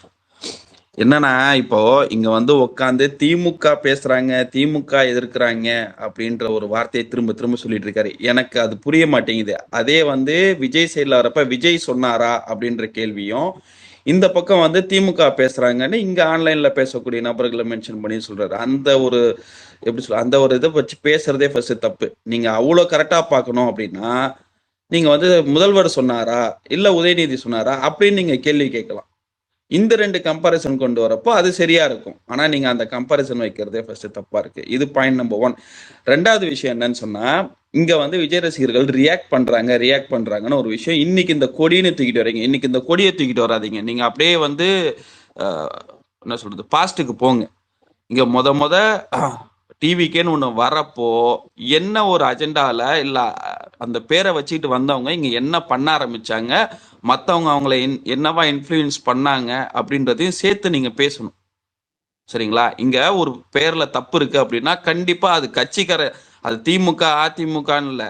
என்னன்னா, இப்போ இங்க வந்து உட்காந்து திமுக பேசுறாங்க, திமுக எதிர்க்கிறாங்க அப்படின்ற ஒரு வார்த்தையை திரும்ப திரும்ப சொல்லிட்டு இருக்காரு. எனக்கு அது புரிய மாட்டேங்குது. அதே வந்து விஜய் சைட்ல வரப்ப விஜய் சொன்னாரா அப்படின்ற கேள்வியும், இந்த பக்கம் வந்து திமுக பேசுறாங்கன்னு இங்க ஆன்லைன்ல பேசக்கூடிய நபர்களை மென்ஷன் பண்ணி சொல்றாரு. அந்த ஒரு எப்படி சொல்ல, அந்த ஒரு இதை வச்சு பேசுறதே ஃபர்ஸ்ட் தப்பு. நீங்க அவ்வளவு கரெக்டா பார்க்கணும் அப்படின்னா, நீங்க வந்து முதல்வர் சொன்னாரா இல்ல உதயநிதி சொன்னாரா அப்படின்னு நீங்க கேள்வி கேட்கலாம். இந்த 2 கம்பாரிசன் கொண்டு வரப்போ அது சரியா இருக்கும். ஆனா நீங்க அந்த கம்பாரிசன் வைக்கிறதே ஃபர்ஸ்ட் தப்பா இருக்கு. இது பாயிண்ட் நம்பர் 1. 2வது விஷயம் என்னன்னு சொன்னா, இங்க வந்து விஜய் ரசிகர்கள் ரியாக்ட் பண்றாங்கன்னு ஒரு விஷயம். இன்னைக்கு இந்த கொடின்னு தூக்கிட்டு வரீங்க. இன்னைக்கு இந்த கொடியை தூக்கிட்டு வராதீங்க. நீங்க அப்படியே வந்து என்ன சொல்றது, பாஸ்ட்டுக்கு போங்க. இங்க முத டிவிக்கேன்னு ஒண்ணு வரப்போ என்ன ஒரு அஜெண்டால இல்ல அந்த பேரை வச்சுக்கிட்டு வந்தவங்க இங்க என்ன பண்ண ஆரம்பிச்சாங்க, மத்தவங்க அவங்களை என்னவா இன்ஃப்ளூயன்ஸ் பண்ணாங்க அப்படின்றதையும் சேர்த்து நீங்க பேசணும். சரிங்களா? இங்க ஒரு பேர்ல தப்பு இருக்கு அப்படின்னா கண்டிப்பா அது அது திமுக அதிமுகன்னு இல்ல,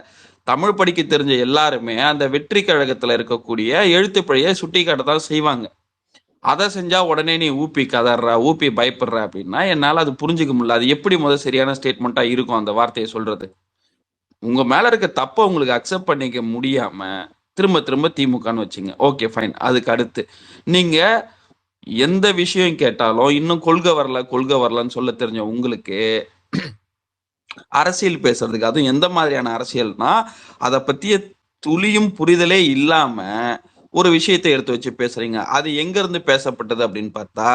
தமிழ் படிக்க தெரிஞ்ச எல்லாருமே அந்த வெற்றி கழகத்துல இருக்கக்கூடிய எழுத்துப்பிழையை சுட்டி காட்டதான் செய்வாங்க. அதை செஞ்சா உடனே நீ ஊப்பி கதற ஊப்பி பயப்படுற அப்படின்னா என்னால அது புரிஞ்சுக்க முடியல. அது எப்படி சரியான ஸ்டேட்மெண்ட்டா இருக்கும் அந்த வார்த்தையை சொல்றது? உங்க மேல இருக்க தப்ப உங்களுக்கு அக்செப்ட் பண்ணிக்க முடியாம திரும்ப திரும்ப திமுகன்னு வச்சுங்க. Okay fine. அதுக்கு அடுத்து நீங்க எந்த விஷயம் கேட்டாலும் இன்னும் கொள்கை வரலன்னு சொல்ல தெரிஞ்ச உங்களுக்கு அரசியல் பேசுறதுக்கு, அதுவும் எந்த மாதிரியான அரசியல்னா அதை பத்திய துளியும் புரிதலே இல்லாம ஒரு விஷயத்தை எடுத்து வச்சு பேசுறீங்க. அது எங்க இருந்து பேசப்பட்டது அப்படின்னு பார்த்தா,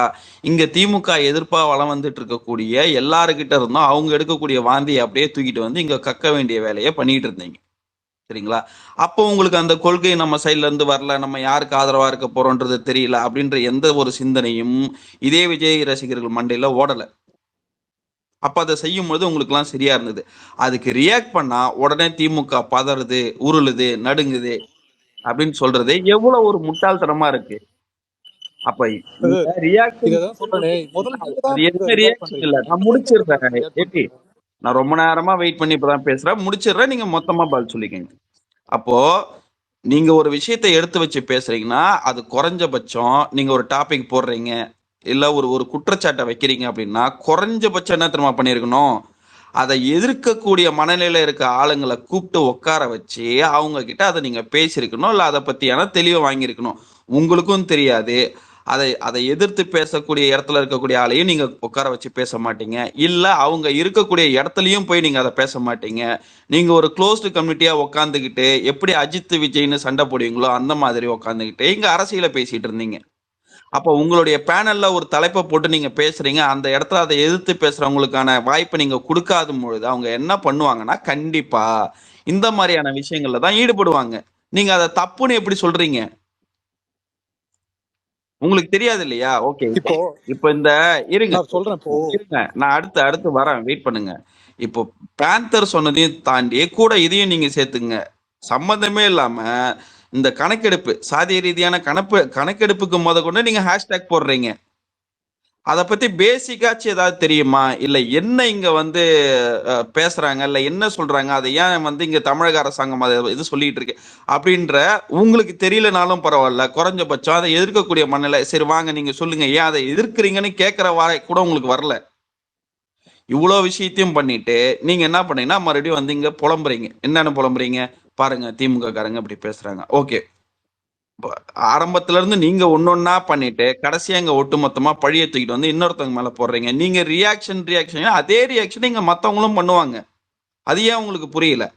இங்க திமுக எதிர்ப்பா வளம் வந்துட்டு இருக்கக்கூடிய எல்லாருக்கிட்ட இருந்தும் அவங்க எடுக்கக்கூடிய வாந்தியை அப்படியே தூக்கிட்டு வந்து இங்க கக்க வேண்டிய வேலையை பண்ணிட்டு இருந்தீங்க. சரிங்களா? அப்போ உங்களுக்கு அந்த கொள்கை நம்ம சைட்ல இருந்து வரல, நம்ம யாருக்கு ஆதரவா இருக்க போறோன்றது தெரியல அப்படின்ற எந்த ஒரு சிந்தனையும் இதே விஜய் ரசிகர்கள் மண்டையில ஓடல. அப்ப அதை செய்யும் போது உங்களுக்கு எல்லாம் சரியா இருந்தது. அதுக்கு ரியாக்ட் பண்ணா உடனே திமுக பதறுது, உருளுது, நடுங்குது அப்படின்னு சொல்றது எவ்வளவு ஒரு முட்டாள்தனமா இருக்கு. அப்ப இந்த ரியாக்ஷன் இதான் சொல்றேனே, முதல்ல நீங்க அது தான் என்ன ரியாக்ட் ரியாக்ஷன் பண்றீங்க. இல்ல. நான் எங்க சைடுல முடிச்சிடுறேன். ரியாக்ட் ஏபி, பண்றீங்க. நான் ரொம்ப நேரமா வெயிட் பண்ணி இப்பதான் பேசுறேன். முடிச்சிடுறேன். நீங்க மொத்தமா பதில் சொல்லிக்கங்க. அப்போ நீங்க ஒரு விஷயத்தை எடுத்து வச்சு பேசுறீங்கன்னா அது குறைஞ்சபட்சம் நீங்க ஒரு டாபிக் போடுறீங்க இல்ல ஒரு ஒரு குற்றச்சாட்டை வைக்கிறீங்க அப்படின்னா குறைஞ்சபட்சம் என்ன தெரியுமா பண்ணிருக்கணும், அதை எதிர்க்கக்கூடிய மனநிலையில இருக்க ஆளுங்களை கூப்பிட்டு உட்கார வச்சு அவங்க கிட்ட அதை நீங்க பேசியிருக்கணும், இல்ல அதை பத்தியான தெளிவை வாங்கியிருக்கணும். உங்களுக்கும் தெரியாது. அதை அதை எதிர்த்து பேசக்கூடிய இடத்துல இருக்கக்கூடிய ஆளையும் நீங்க உட்கார வச்சு பேச மாட்டீங்க, இல்ல அவங்க இருக்கக்கூடிய இடத்துலயும் போய் நீங்க அதை பேச மாட்டீங்க. நீங்க ஒரு க்ளோஸ்டு கம்யூனிட்டியா உட்காந்துக்கிட்டு எப்படி அஜித் விஜய்னு சண்டை போடுவீங்களோ அந்த மாதிரி உட்காந்துக்கிட்டு இங்க அரசியல பேசிட்டு இருந்தீங்க. அப்போ உங்களுடைய பேனல்ல ஒரு தலைப்பை போட்டு நீங்க பேசுறீங்க, அந்த இடத்துல அதை எதிர்த்து பேசுறவங்களுக்கான வாய்ப்பை நீங்க கொடுக்காத பொழுது அவங்க என்ன பண்ணுவாங்கன்னா கண்டிப்பா இந்த மாதிரியான விஷயங்கள்ல தான் ஈடுபடுவாங்க. நீங்க அதை தப்புன்னு எப்படி சொல்றீங்க? உங்களுக்கு தெரியாது இல்லையா? ஓகே. இப்போ இப்போ இந்த இருங்க நான் சொல்றேன். இப்போ இருங்க நான் அடுத்து அடுத்து வரேன், வெயிட் பண்ணுங்க. இப்போ பேந்தர் சொன்னதையும் தாண்டி கூட இதையும் நீங்க சேர்த்துங்க. சம்பந்தமே இல்லாம இந்த கணக்கெடுப்பு சாதிய ரீதியான கணக்கெடுப்புக்கு கொண்டு நீங்க ஹேஷ்டேக் போடுறீங்க. அதை பத்தி பேசிக்காச்சும் ஏதாவது தெரியுமா? இல்ல என்ன இங்க வந்து பேசுறாங்க, இல்ல என்ன சொல்றாங்க, அதை ஏன் வந்து இங்க தமிழக அரசாங்கம் அதை இது சொல்லிட்டு இருக்கு அப்படின்ற உங்களுக்கு தெரியலனாலும் பரவாயில்ல, குறைஞ்சபட்சம் அதை எதிர்க்கக்கூடிய மனநிலை, சரி வாங்க நீங்க சொல்லுங்க ஏன் அதை எதிர்க்கிறீங்கன்னு கேட்கிற வாய் கூட உங்களுக்கு வரல. இவ்வளோ விஷயத்தையும் பண்ணிட்டு நீங்க என்ன பண்ணீங்கன்னா மறுபடியும் வந்து இங்க புலம்புறீங்க. என்னன்னு புலம்புறீங்க? பாருங்க திமுக காரங்க இப்படி பேசுறாங்க. ஓகே, ஆரம்பத்துல இருந்து நீங்க ஒன்னொன்னா பண்ணிட்டு கடைசியா இங்க ஒட்டுமொத்தமா பழிய தூக்கிட்டு வந்து இன்னொருத்தவங்க மேல போடுறீங்க. நீங்க ரியாக்ஷன் அதே ரியாக்ஷன் இங்க மத்தவங்களும் பண்ணுவாங்க. அது ஏன் உங்களுக்கு புரியல?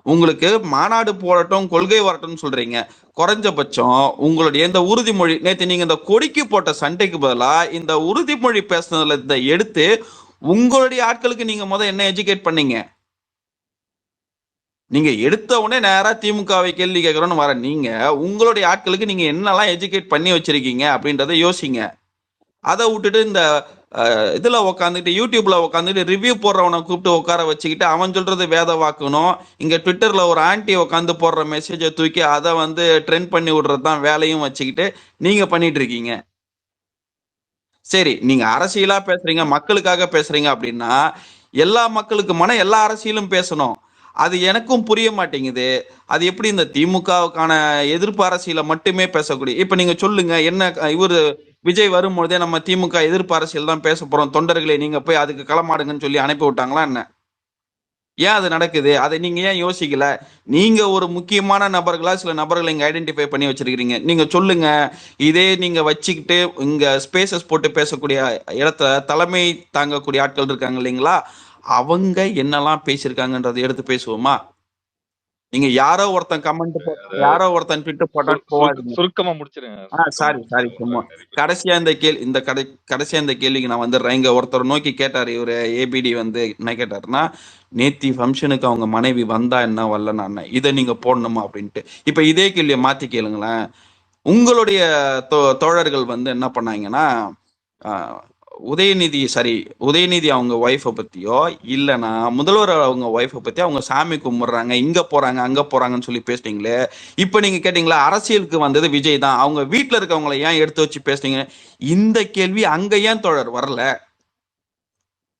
உங்களுக்கு மாநாடு போடட்டும் கொள்கை வரட்டும்னு சொல்றீங்க. குறைஞ்சபட்சம் உங்களுடைய இந்த உறுதிமொழி நேற்று நீங்க இந்த கொடிக்கு போட்ட சண்டைக்கு பதிலா இந்த உறுதிமொழி பேசுனதுல இதை எடுத்து உங்களுடைய ஆட்களுக்கு நீங்க என்ன எஜுகேட் பண்ணீங்க? நீங்க எடுத்த உடனே நேரா திமுகவை கேள்வி கேட்கறோம்னு வர நீங்க உங்களுடைய ஆட்களுக்கு நீங்க என்னெல்லாம் எஜுகேட் பண்ணி வச்சிருக்கீங்க அப்படின்றத யோசிங்க. அதை விட்டுட்டு இந்த இதுல உட்காந்துட்டு யூடியூப்ல உட்காந்துட்டு ரிவ்யூ போடுறவனை கூப்பிட்டு உட்கார வச்சுக்கிட்டு அவன் சொல்றது வேத வாக்கணும், இங்க ட்விட்டர்ல ஒரு ஆன்டி உட்காந்து போடுற மெசேஜை தூக்கி அதை வந்து ட்ரெண்ட் பண்ணி விடுறது தான் வேலையும் வச்சுக்கிட்டு நீங்க பண்ணிட்டு இருக்கீங்க. சரி, நீங்க அரசியலா பேசுறீங்க, மக்களுக்காக பேசுறீங்க அப்படின்னா எல்லா மக்களுக்குமான எல்லா அரசியலும் பேசணும். அது எனக்கும் புரிய மாட்டேங்குது. அது எப்படி இந்த திமுகவுக்கான எதிர்ப்பு அரசியலை மட்டுமே பேசக்கூடிய, இப்ப நீங்க சொல்லுங்க என்ன இவரு விஜய் வரும்போதே நம்ம திமுக எதிர்ப்பு அரசியல் தான் பேச போறோம், தொண்டர்களை நீங்க போய் அதுக்கு களமாடுங்கன்னு சொல்லி அனுப்பி விட்டாங்களா என்ன? ஏன் அது நடக்குது? அதை நீங்க ஏன் யோசிக்கல? நீங்க ஒரு முக்கியமான நபர்களா சில நபர்களை இங்க ஐடென்டிஃபை பண்ணி வச்சிருக்கீங்க. நீங்க சொல்லுங்க. இதே நீங்க வச்சுக்கிட்டு இங்க ஸ்பேசஸ் போட்டு பேசக்கூடிய இடத்துல தலைமை தாங்கக்கூடிய ஆட்கள் இருக்காங்க இல்லைங்களா, அவங்க என்னெல்லாம் பேசியிருக்காங்கன்றதை எடுத்து பேசுவோமா? நீங்க யாரோ ஒருத்தன் கமெண்ட் யாரோ ஒருத்தன் ட்விட்டர் போட்டா போவாதீங்க. சுருக்கமா முடிச்சிருங்க. சாரி சும்மா கடைசியா கடைசியா இந்த கேள்விக்கு நான் வந்துடுறேன். இங்க ஒருத்தர் நோக்கி கேட்டாரு, இவரு ஏபிடி வந்து என்ன கேட்டாருன்னா, நேத்தி ஃபங்க்ஷனுக்கு அவங்க மனைவி வந்தா என்ன வரலன்னா என்ன, இதை நீங்க போடணுமா அப்படின்ட்டு. இப்ப இதே கேள்வியை மாத்தி கேளுங்களேன். உங்களுடைய தோழர்கள் வந்து என்ன பண்ணாங்கன்னா, உதயநிதி அவங்க ஒய்ஃபை பத்தியோ இல்லைன்னா முதல்வர் அவங்க ஒய்ஃபை பத்தி அவங்க சாமி கும்பிடுறாங்க, இங்க போறாங்க அங்க போறாங்கன்னு சொல்லி பேசுறீங்களே. இப்ப நீங்க கேட்டீங்களா அரசியலுக்கு வந்தது விஜய் தான், அவங்க வீட்டுல இருக்கவங்களை ஏன் எடுத்து வச்சு பேசுறீங்க? இந்த கேள்வி அங்க ஏன் தோழர் வரல?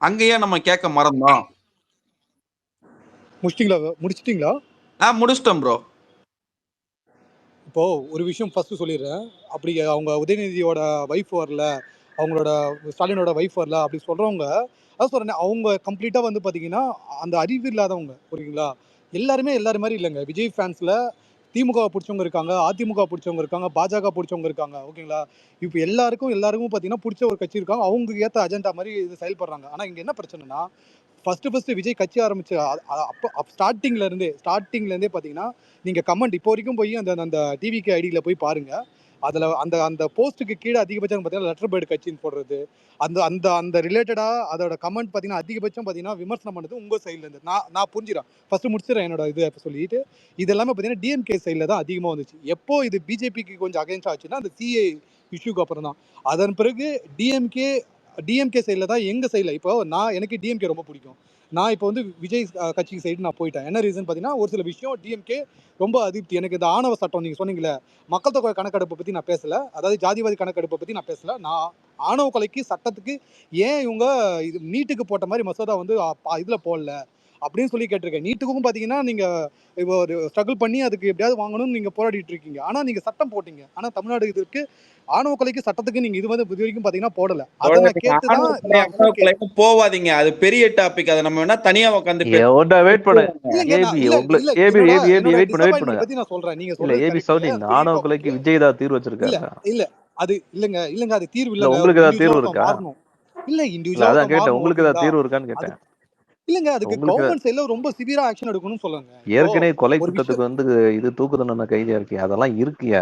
அங்க ஏன் நம்ம கேட்க மறந்தோம்? முடிச்சிட்டீங்களா? முடிச்சிட்டோம் ப்ரோ. இப்போ ஒரு விஷயம் ஃபர்ஸ்ட் சொல்லிடுறேன். அப்படி அவங்க உதயநிதியோட வைஃப் வரல, அவங்களோட ஸ்டாலினோட வைஃப் வரல அப்படி சொல்றவங்க, அதான் சொல்றேன், அவங்க கம்ப்ளீட்டா வந்து பாத்தீங்கன்னா அந்த அறிவு இல்லாதவங்க. புரியுங்களா? எல்லாருமே எல்லாரும் மாதிரி இல்லைங்க. விஜய் ஃபேன்ஸ்ல திமுக பிடிச்சவங்க இருக்காங்க, அதிமுக பிடிச்சவங்க இருக்காங்க, பாஜக பிடிச்சவங்க இருக்காங்க. ஓகேங்களா? இப்போ எல்லாருக்கும் பாத்தீங்கன்னா பிடிச்ச ஒரு கட்சி இருக்காங்க, அவங்க ஏற்ற அஜெண்டா மாதிரி இது செயல்படுறாங்க. ஆனா இங்க என்ன பிரச்சனைனா, ஃபர்ஸ்ட் விஜய் கட்சி ஆரம்பிச்சு அப்போ ஸ்டார்டிங்ல இருந்தே பாத்தீங்கன்னா நீங்க கமெண்ட் இப்போ வரைக்கும் போய் அந்த டிவிக்கு ஐடியில போய் பாருங்க. அதுல அந்த அந்த போஸ்ட்டுக்கு கீழே அதிகபட்சம் பார்த்தீங்கன்னா லெட்டர் பேர்டு கட்சின்னு போடுறது, அந்த அந்த அந்த ரிலேட்டடா அதோட கமெண்ட் பார்த்தீங்கன்னா அதிகபட்சம் பார்த்தீங்கன்னா விமர்சனம் பண்ணது உங்க சைட்ல இருந்து. நான் புரிஞ்சிடறேன், ஃபர்ஸ்ட் முடிச்சிடறேன் என்னோட இது சொல்லிட்டு. இது எல்லாமே பார்த்தீங்கன்னா டிஎம்கே சைட்ல தான் அதிகமாக வந்துச்சு. எப்போ இது பிஜேபிக்கு கொஞ்சம் அகைன்ஸ்ட் ஆச்சுன்னா அந்த சிஏ இஷ்யூக்கு அப்புறம் தான். அதன் பிறகு டிஎம்கே சைடில் தான். எங்கள் சைடில் இப்போ எனக்கு டிஎம்கே ரொம்ப பிடிக்கும். நான் இப்போ வந்து விஜய் கட்சி சைடு நான் போயிட்டேன். என்ன ரீசன் பார்த்தீங்கன்னா ஒரு சில விஷயம் டிஎம்கே ரொம்ப அதிருப்தி. எனக்கு இந்த ஆணவ சட்டம் நீங்கள் சொன்னீங்களே, மக்கள் தொகை கணக்கெடுப்பை பற்றி நான் பேசலை, அதாவது ஜாதிவாதி கணக்கெடுப்பை பற்றி நான் பேசலை. நான் ஆணவ கொலைக்கு சட்டத்துக்கு ஏன் இவங்க இது நீட்டுக்கு போட்ட மாதிரி மசோதா வந்து இதில் போடல அப்படின்னு சொல்லி கேட்டிருக்கேன். நீட்டுக்கும் பார்த்தீங்கன்னா நீங்கள் இப்போ ஒரு ஸ்ட்ரகிள் பண்ணி அதுக்கு எப்படியாவது வாங்கணும்னு நீங்கள் போராடிட்டு இருக்கீங்க. ஆனால் நீங்கள் சட்டம் போட்டீங்க, ஆனால் தமிழ்நாடு இதுக்கு ஆணவ கொலைக்கு சட்டத்துக்கு நீங்க இது வரைக்கும் பாத்தீங்கன்னா போடல. அதை நான் கேட்டுதான் போவாதீங்க, அது பெரிய டாபிக், அதை நம்ம வேணா தனியா உட்காந்து வெயிட் பண்ணுங்க. பத்தி நான் சொல்றேன். நீங்க சொல்லுங்க ஆணவ கொலைக்கு விஜய் தான் தீர்வு வச்சிருக்காரு. இல்ல அது இல்லங்க அது தீர்வு இல்ல. உங்களுக்கு ஏதாவது தீர்வு இருக்கா? இல்ல இண்டிவிஜுவலா அதான் கேட்டேன், உங்களுக்கு ஏதாவது தீர்வு இருக்கான்னு கேட்டேன். இல்லங்க அதுக்கு கவர்மெண்ட் சைடுல ரொம்ப சிவியரா ஆக்ஷன் எடுக்கணும்னு சொல்லுங்க. ஏற்கனவே கொலை குற்றத்துக்கு வந்து இது தூக்கு தண்டனை கைதியா இருக்கு, அதெல்லாம் இருக்குயா,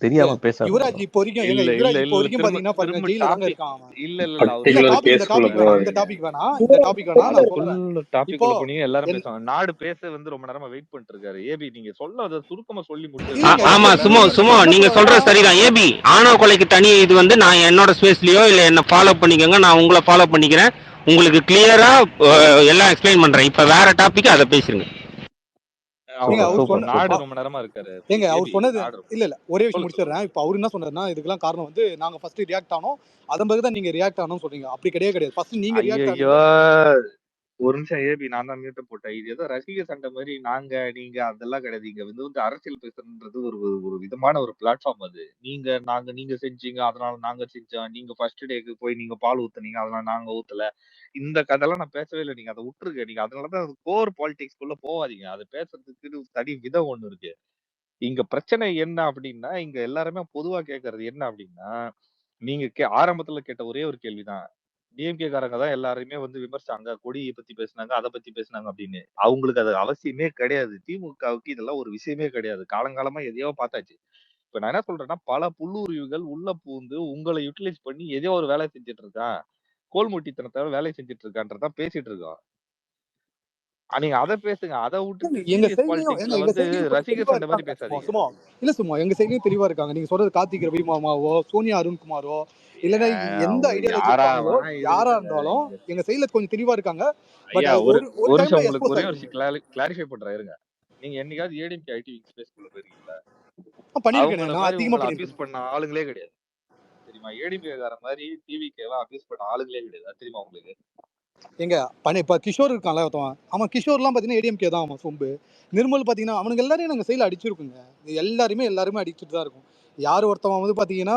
தெரியாம பேசாத. யுவராஜ் இப்போ வரைக்கும் பாத்தீங்கன்னா பாருங்க ஜெயில தாங்க இருக்கான். இந்த டாபிக் வேணா நான் சொல்றேன். டாபிக் போனீங்க எல்லாரும் பேசுவாங்க. நாடு பேச வந்து ரொம்ப நேரமா வெயிட் பண்ணிட்டு இருக்காரு. ஏபி நீங்க சொல்ல அத சுருக்கமா சொல்லி முடிச்சு. ஆமா சுமோ நீங்க சொல்றது சரிதான். ஏபி ஆணவ கொலைக்கு தனி இது வந்து நான் என்னோட ஸ்பேஸ்லயோ இல்ல என்ன ஃபாலோ பண்ணிக்கோங்க, நான் உங்களை ஃபாலோ பண்ணிக்கிறேன், உங்களுக்கு கிளியரா எல்லாம் எக்ஸ்பிளைன் பண்றேன். இப்ப வேற டாபிக் அதை பேசுங்க. ஏங்க அவர் சூப்பர் சொன்ன நாடு சூப்பர் ரொம்ப நேரமா இருக்காரு ஏங்க அவர் ஏபி சொன்னது நாடு ரொம்ப இல்ல ஒரே விஷயம் சொல்லு சொல்லு முடிச்சிடுறேன். இப்போ அவர் என்ன சொன்னாருன்னா இதுக்கெல்லாம் காரணம் வந்து நாங்க ஃபர்ஸ்ட் ரியாக்ட் ஆனோம், அதன் பிறகு தான் நீங்க ரியாக்ட் ஆனோம்னு சொல்றீங்க. அப்படி கிடையாது. ஃபர்ஸ்ட் நீங்க ரியாக்ட் ஐயோ ஆனீங்க. ஒரு நிமிஷம் ஏபி நான் தான் மியூட்ட போட்டேன். இது ஏதோ ரசிக சண்டை மாதிரி நாங்க நீங்க அதெல்லாம் கிடையாது. இங்க வந்து அரசியல் பேசுறதுன்றது ஒரு ஒரு ஒரு விதமான ஒரு பிளாட்ஃபார்ம் அது. நீங்க செஞ்சீங்க அதனால நாங்க செஞ்சோம். நீங்க ஃபர்ஸ்ட் டேக்கு போய் நீங்க பால் ஊத்துனீங்க அதனால நாங்க ஊத்தல. இந்த கதையெல்லாம் நான் பேசவே இல்லை. நீங்க அதை விட்டுருங்க. நீங்க அதனாலதான் கோர் பாலிடிக்ஸ்குள்ள போகாதீங்க. அது பேசுறதுக்கு தனி விதம் ஒண்ணு இருக்கு. இங்க பிரச்சனை என்ன அப்படின்னா இங்க எல்லாருமே பொதுவா கேட்கறது என்ன அப்படின்னா நீங்க ஆரம்பத்துல கேட்ட ஒரே ஒரு கேள்விதான். டிஎம்கே காரங்க தான் எல்லாருமே வந்து விமர்சாங்க, கொடியை பத்தி பேசினாங்க, அதை பத்தி பேசினாங்க அப்படின்னு. அவங்களுக்கு அது அவசியமே கிடையாது. திமுகவுக்கு இதெல்லாம் ஒரு விஷயமே கிடையாது. காலங்காலமா எதையோ பார்த்தாச்சு. இப்ப நான் என்ன சொல்றேன்னா பல புல்லுருவிகள் உள்ள பூந்து உங்களை யூட்டிலைஸ் பண்ணி எதையோ ஒரு வேலை செஞ்சுட்டு இருக்கான், கோல்முட்டித்தனத்தை வேலை செஞ்சுட்டு இருக்கான்றதான் பேசிட்டு இருக்கோம். நீங்க அதை பேசுங்க. அதை விட்டுட்டு எங்க சீரியஸ் சைட்லயும் பாலிடிக்ஸ்ல எங்க வந்து சைட்லயும் கொஞ்சம் ரசிகர் தெளிவா சண்டை மாதிரி இருக்காங்க. பேசாதீங்க. சும்மா இல்ல எங்க சைட்லயும் தெளிவா இருக்காங்க. நீங்க சொல்றது கார்த்திக் ரவி மாமாவோ, சோனியா அருண்குமாரோ, இல்லைன்னா எந்த அவங்க ஐடியாலஜி யாரா இருப்பாங்களோ, வேணா யாரா இருக்கட்டுங்க. இருந்தாலும் இங்க எங்க சைட்ல கொஞ்சம் தெளிவா இருக்காங்க. பட் ஐயா அது ஒரு ஒரு ஒரு ஒரு நிமிஷம் டைம்ல உங்களுக்கு எக்ஸ்போஸ் ஒரே ஒரு ஆயிடுது. கிளாரிஃபை பண்றேன் இருங்க. நீங்க என்னைக்காவது ஏடிஎம்கே ஐடி ஸ்பேஸ்க்குள்ள போயிருக்கீங்களா? பண்ணிருக்கேனே, அவங்கள நான் மாதிரி அதிகமா உங்களை பண்ணிருக்கேன். அபியூஸ் பண்ண ஆளுங்களே கிடையாது. தெரியுமா? ஏடிஎம்கே கார மாதிரி டிவிக்கெல்லாம் அபியூஸ் பண்ண ஆளுங்களே கிடையாது. அது தெரியுமா உங்களுக்கு? எங்க இப்ப கிஷோர் இருக்கான்ல ஒருத்தவன், அவன் கிஷோர்லாம் பாத்தீங்கன்னா ஏடிஎம்கே தான். அவன் சொம்பு நிர்மல் பாத்தீங்கன்னா அவனுங்க எல்லாரையும் நாங்க சைட்ல அடிச்சிருக்குங்க. எல்லாருமே அடிச்சுட்டு தான் இருக்கும். யார் ஒருத்தவன் வந்து பாத்தீங்கன்னா